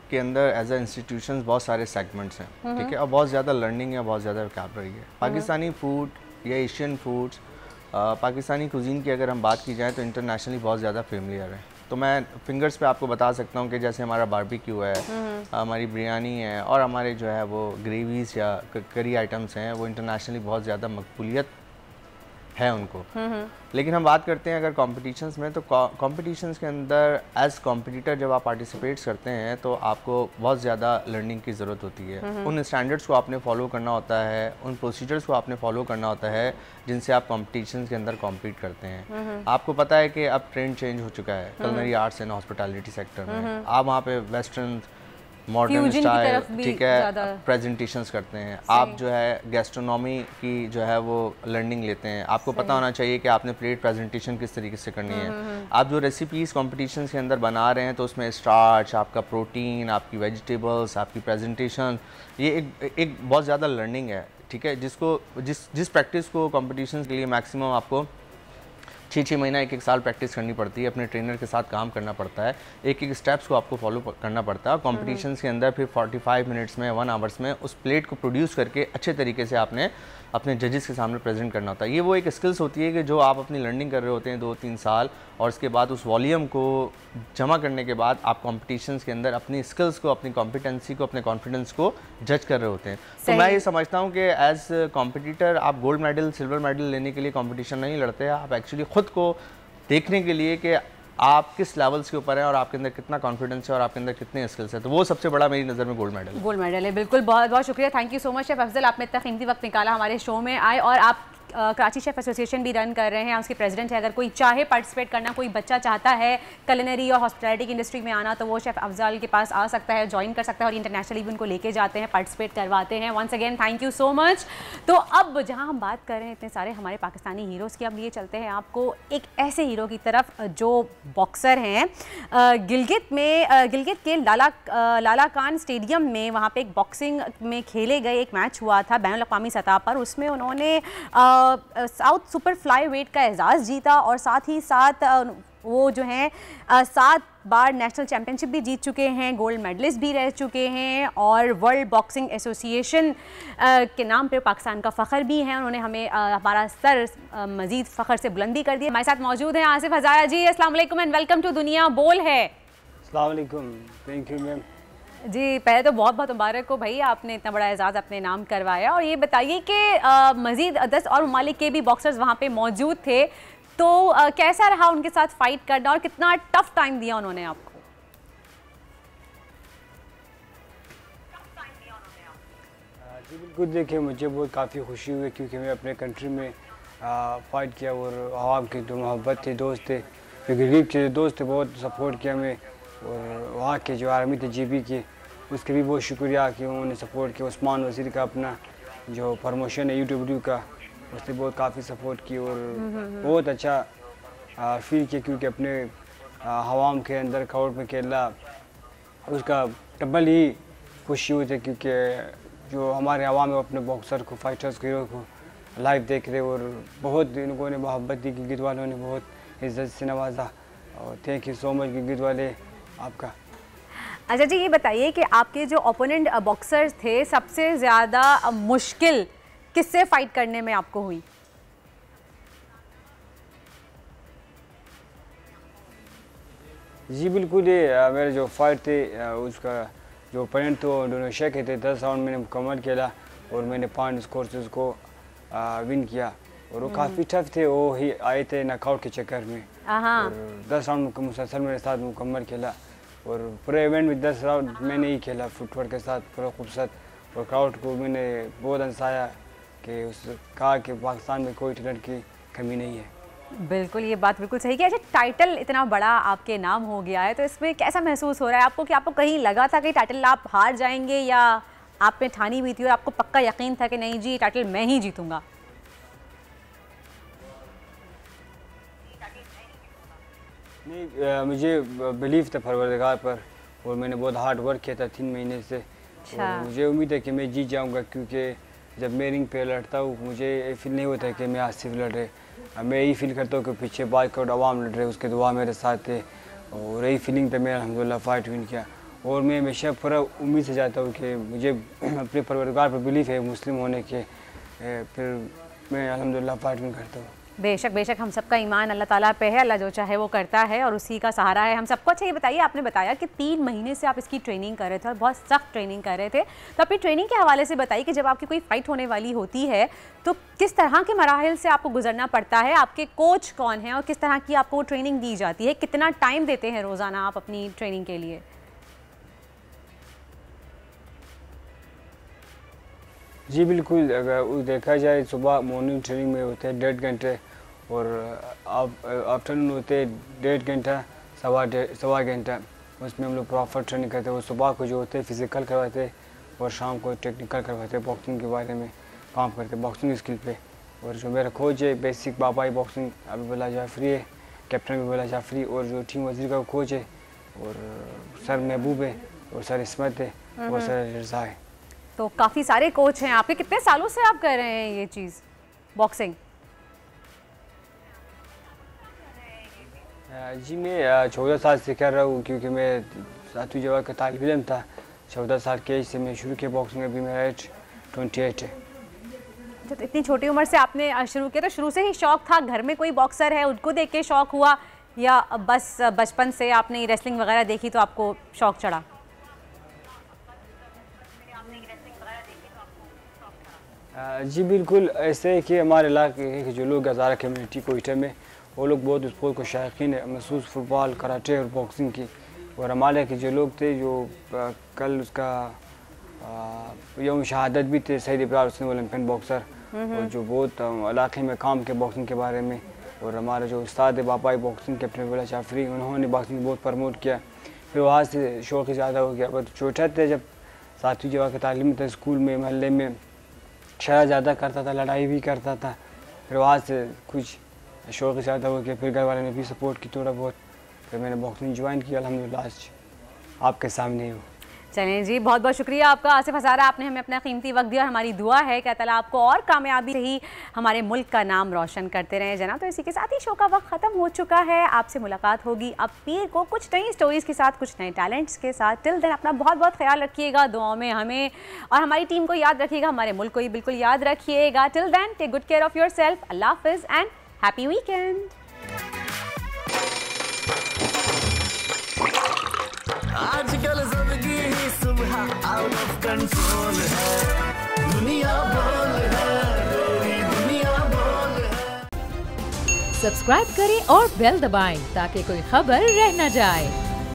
के अंदर एज अ इंस्टीट्यूशंस बहुत सारे सेगमेंट्स हैं, ठीक है, और बहुत ज़्यादा लर्निंग है, बहुत ज़्यादा वोकैबुलरी है। पाकिस्तानी फूड या एशियन फूड्स, पाकिस्तानी कुजीन की अगर हम बात की जाए तो इंटरनेशनली बहुत ज़्यादा फेमिलियर है। तो मैं फिंगर्स पे आपको बता सकता हूँ कि जैसे हमारा बारबेक्यू है, हमारी बिरयानी है और हमारे जो है वो ग्रेवीज़ या करी आइटम्स हैं, वो इंटरनेशनली बहुत ज़्यादा मकबूलियत है उनको। लेकिन हम बात करते हैं अगर कॉम्पिटिशन्स में, तो कॉम्पिटिशन्स के अंदर एज कॉम्पिटिटर जब आप पार्टिसिपेट करते हैं तो आपको बहुत ज़्यादा लर्निंग की ज़रूरत होती है। उन स्टैंडर्ड्स को आपने फॉलो करना होता है, उन प्रोसीजर्स को आपने फॉलो करना होता है जिनसे आप कॉम्पिटिशन्स के अंदर कॉम्पीट करते हैं। आपको पता है कि अब ट्रेंड चेंज हो चुका है culinary arts and hospitality sector में। आप वहाँ पे वेस्टर्न मॉडर्न स्टाइल, ठीक है, प्रेजेंटेशंस करते हैं। आप जो है गैस्ट्रोनॉमी की जो है वो लर्निंग लेते हैं। आपको पता होना चाहिए कि आपने प्लेट प्रेजेंटेशन किस तरीके से करनी है। आप जो रेसिपीज़ कॉम्पिटिशन्स के अंदर बना रहे हैं तो उसमें स्टार्च, आपका प्रोटीन, आपकी वेजिटेबल्स, आपकी प्रेजेंटेशन, ये एक बहुत ज़्यादा लर्निंग है, ठीक है, जिस प्रैक्टिस को कॉम्पिटिशन्स के लिए मैक्सिमम आपको 6-6 महीना 1-1 साल प्रैक्टिस करनी पड़ती है, अपने ट्रेनर के साथ काम करना पड़ता है, एक स्टेप्स को आपको फॉलो करना पड़ता है। और कॉम्पिटिशन्स के अंदर फिर 45 मिनट्स में, 1 आवर्स में उस प्लेट को प्रोड्यूस करके अच्छे तरीके से आपने अपने जजेस के सामने प्रेजेंट करना होता है। ये वो एक स्किल्स होती है कि जो आप अपनी लर्निंग कर रहे होते हैं 2-3 साल, और उसके बाद उस वॉल्यूम को जमा करने के बाद आप कॉम्पिटिशन्स के अंदर अपनी स्किल्स को, अपनी कॉम्पिटेंसी को, अपने कॉन्फिडेंस को जज कर रहे होते हैं। तो मैं ये समझता हूँ कि एज कॉम्पिटिटर आप गोल्ड मेडल, सिल्वर मेडल लेने के लिए कॉम्पिटिशन नहीं लड़ते, आप एक्चुअली ख़ुद को देखने के लिए कि आप किस लेवल्स के ऊपर हैं और आपके अंदर कितना कॉन्फिडेंस है और आपके अंदर कितने स्किल्स है, तो वो सबसे बड़ा मेरी नज़र में गोल्ड मेडल है।
बिल्कुल, बहुत बहुत शुक्रिया, thank you so much chef Afzal, आपने इतना कीमती वक्त निकाला हमारे शो में आए, और आप कराची शेफ़ एसोसिएशन भी रन कर रहे हैं, उसके प्रेसिडेंट है। अगर कोई चाहे पार्टिसिपेट करना, कोई बच्चा चाहता है कुलिनरी और हॉस्पिटैलिटी की इंडस्ट्री में आना, तो वो शेफ़ अफजल के पास आ सकता है, ज्वाइन कर सकता है, और इंटरनेशनली भी उनको लेके जाते हैं, पार्टिसिपेट करवाते हैं। Once again thank you so much. तो अब जहाँ हम बात कर रहे हैं इतने सारे हमारे पाकिस्तानी हीरोज़ की, अब लिए चलते हैं आपको एक ऐसे हीरो की तरफ जो बॉक्सर हैं। गिलगित के लाला खान स्टेडियम में, वहाँ पर एक बॉक्सिंग में खेले गए एक मैच हुआ था बैनुल अक़वामी सतह पर, उसमें उन्होंने साउथ सुपर फ्लाई वेट का एजाज़ जीता और साथ ही साथ वो जो हैं 7 बार नेशनल चैम्पियनशिप भी जीत चुके हैं, गोल्ड मेडलिस्ट भी रह चुके हैं और वर्ल्ड बॉक्सिंग एसोसिएशन के नाम पे पाकिस्तान का फ़ख्र भी है। उन्होंने हमें हमारा सर मज़ीद फ़ख्र से बुलंदी कर दिया। हमारे साथ मौजूद हैं आसिफ हज़ारा जी। अस्सलाम वालेकुम एंड वेलकम टू दुनिया बोल है।
अस्सलाम वालेकुम, थैंक यू मैम। जी,
पहले तो बहुत बहुत मुबारक हो भाई, आपने इतना बड़ा एजाज़ अपने नाम करवाया। और ये बताइए कि मज़ीद 10 और ममालिक के भी बॉक्सर्स वहाँ पे मौजूद थे, तो कैसा रहा उनके साथ फ़ाइट करना और कितना टफ टाइम दिया उन्होंने आपको?
जी बिल्कुल, देखिए मुझे बहुत काफ़ी खुशी हुई क्योंकि मैं अपने कंट्री में फ़ाइट किया और आवाम की जो मोहब्बत थी, दोस्त थे, जो गरीब के दोस्त थे, बहुत सपोर्ट किया मैं। और वहाँ के जो आर्मी थे GB की, उसके भी बहुत शुक्रिया कि उन्होंने सपोर्ट किया। उस्मान वज़ीर का अपना जो प्रमोशन है यूट्यूब का, उसने बहुत काफ़ी सपोर्ट की और बहुत अच्छा फील किया क्योंकि अपने हवाम के अंदर क्राउड में खेलना उसका डबल ही खुशी हुई थी क्योंकि जो हमारे हवाम में अपने बॉक्सर को, फाइटर्स को, हीरो को लाइव देख रहे और बहुत इनको ने मोहब्बत दी। गिरगिट वालों ने बहुत इज्जत से नवाजा और थैंक यू सो मच गिरगिट वाले आपका।
अच्छा जी, ये बताइए कि आपके जो ओपोनेंट बॉक्सर्स थे, सबसे ज़्यादा मुश्किल किससे फाइट करने में आपको हुई?
जी बिल्कुल, ये मेरे जो फाइट थे उसका जो ओपोनेंट थे दोनों शेख थे। 10 राउंड मैंने मुकम्मल किया और मैंने पॉइंट स्कोर से उसको विन किया और वो काफ़ी टफ थे। वो ही आए थे नॉकआउट के चक्कर में और 10 राउंड मुसलसल मेरे साथ मुकम्मल खेला और पूरे इवेंट में 10 राउंड मैंने ही खेला फुटवर्क के साथ पूरा खूबसूरत। और क्राउड को मैंने बहुत हंसाया कि उस कहा कि पाकिस्तान में कोई टैलेंट की कमी नहीं है।
बिल्कुल, ये बात बिल्कुल सही कि अच्छा टाइटल इतना बड़ा आपके नाम हो गया है, तो इसमें कैसा महसूस हो रहा है आपको कि आपको कहीं लगा था कि टाइटल आप हार जाएंगे या आप में ठानी हुई थी और आपको पक्का यकीन था कि नहीं जी टाइटल मैं ही जीतूंगा?
नहीं, मुझे बिलीव था परवरदिगार पर और मैंने बहुत हार्ड वर्क किया था 3 महीने से। और मुझे उम्मीद है कि मैं जीत जाऊंगा क्योंकि जब मैं रिंग पे लड़ता हूँ मुझे ये फील नहीं होता है कि मैं आसिफ लड़ रहे, मैं यही फील करता हूँ कि पीछे बाइकआउट आवाम लड़ रहे, उसके दुआ मेरे साथ थे और यही फीलिंग पे मैं अल्हम्दुलिल्लाह फ़ाइट विन किया। और मैं हमेशा पूरा उम्मीद से जाता हूँ कि मुझे अपने परवरदिगार पर बिलीव है मुस्लिम होने के, फिर मैं अल्हम्दुलिल्लाह फ़ाइट विन करता हूँ।
बेशक बेशक, हम सबका ईमान अल्लाह ताला पे है, अल्लाह जो चाहे वो करता है और उसी का सहारा है हम सबको। अच्छा ये बताइए, आपने बताया कि 3 महीने से आप इसकी ट्रेनिंग कर रहे थे और बहुत सख्त ट्रेनिंग कर रहे थे, तो अपनी ट्रेनिंग के हवाले से बताइए कि जब आपकी कोई फ़ाइट होने वाली होती है तो किस तरह के मराहिल से आपको गुजरना पड़ता है, आपके कोच कौन हैं और किस तरह की आपको ट्रेनिंग दी जाती है, कितना टाइम देते हैं रोज़ाना आप अपनी ट्रेनिंग के लिए?
जी बिल्कुल, अगर देखा जाए सुबह मॉर्निंग ट्रेनिंग में होते हैं 1.5 घंटे और आफ्टरनून होते 1.5 घंटा, सवा घंटा, उसमें हम लोग प्रॉपर ट्रेनिंग करते हैं। वो सुबह को जो होते हैं फिज़िकल करवाते और शाम को टेक्निकल करवाते, बॉक्सिंग के बारे में काम करते, बॉक्सिंग स्किल पे। और जो मेरा कोच है बेसिक बाबाई बॉक्सिंग अबीबुल्लाह जाफरी है, कैप्टन अबीबुल्लाह जाफरी, और जो टीम वजीर का कोच है और सर महबूब है और सर इस्मत है और सर रज़ा है।
तो काफ़ी सारे कोच हैं आपके। कितने सालों से आप कर रहे हैं ये चीज़ बॉक्सिंग?
जी मैं 14 साल से कर रहा हूँ क्योंकि मैं 7वीं जगह का तालिब इल्म था। 14 साल के एज से मैं शुरू किया बॉक्सिंग, अभी मेरा एज 28 है।
तो इतनी छोटी उम्र से आपने शुरू किया, तो शुरू से ही शौक था, घर में कोई बॉक्सर है उनको देख के शौक हुआ या बस बचपन से आपने रेसलिंग वगैरह देखी तो आपको शौक चढ़ा?
जी बिल्कुल, ऐसे है कि हमारे इलाके के जो लोग हज़ारा कम्युनिटी कोयटा में, वो लोग बहुत स्पोर्ट को शौकीन है, मखसूस फुटबॉल, कराटे और बॉक्सिंग की। और हमारे के जो लोग थे जो कल उसका यौम शहादत भी थे सईद इब्रार हुसैन ओलंपियन बॉक्सर, और जो बहुत इलाके में काम के बॉक्सिंग के बारे में। और हमारे जो उस्ताद है बाबाई बॉक्सिंग कैप्टन अबीबुल्लाह जाफरी, उन्होंने बॉक्सिंग बहुत प्रमोट किया। फिर वहाँ से शौक़ ज़्यादा हो गया। बट छोटा थे जब 7वीं जगह की तालीम था, स्कूल में महल्ले में शरारत ज़्यादा करता था, लड़ाई भी करता था। फिर वहाँ से कुछ शौक़ ज़्यादा हो गया, फिर घर वाले ने भी सपोर्ट की थोड़ा बहुत, फिर मैंने बॉक्सिंग ज्वाइन किया। अल्हम्दुलिल्लाह आज आपके सामने हूँ।
चलें जी, बहुत बहुत शुक्रिया आपका आसिफ हज़ारा, आपने हमें अपना कीमती वक्त दिया और हमारी दुआ है कि अल्लाह ताला आपको और कामयाबी रही, हमारे मुल्क का नाम रोशन करते रहें। जना तो इसी के साथ ही शो का वक्त ख़त्म हो चुका है। आपसे मुलाकात होगी अब पीर को कुछ नई स्टोरीज़ के साथ, कुछ नए टैलेंट्स के साथ। टिल देन अपना बहुत बहुत ख्याल रखिएगा, दुआओं में हमें और हमारी टीम को याद रखिएगा, हमारे मुल्क को ही बिल्कुल याद रखिएगा। Till then take good care of yourself. अल्लाह हाफिज़ एंड हैप्पी वीकेंड।
आजकल जिंदगी ही सुबह आउट ऑफ कंट्रोल है, दुनिया बोल है, तेरी दुनिया बोल है।
सब्सक्राइब करें और बेल दबाएं ताकि कोई खबर रह न जाए।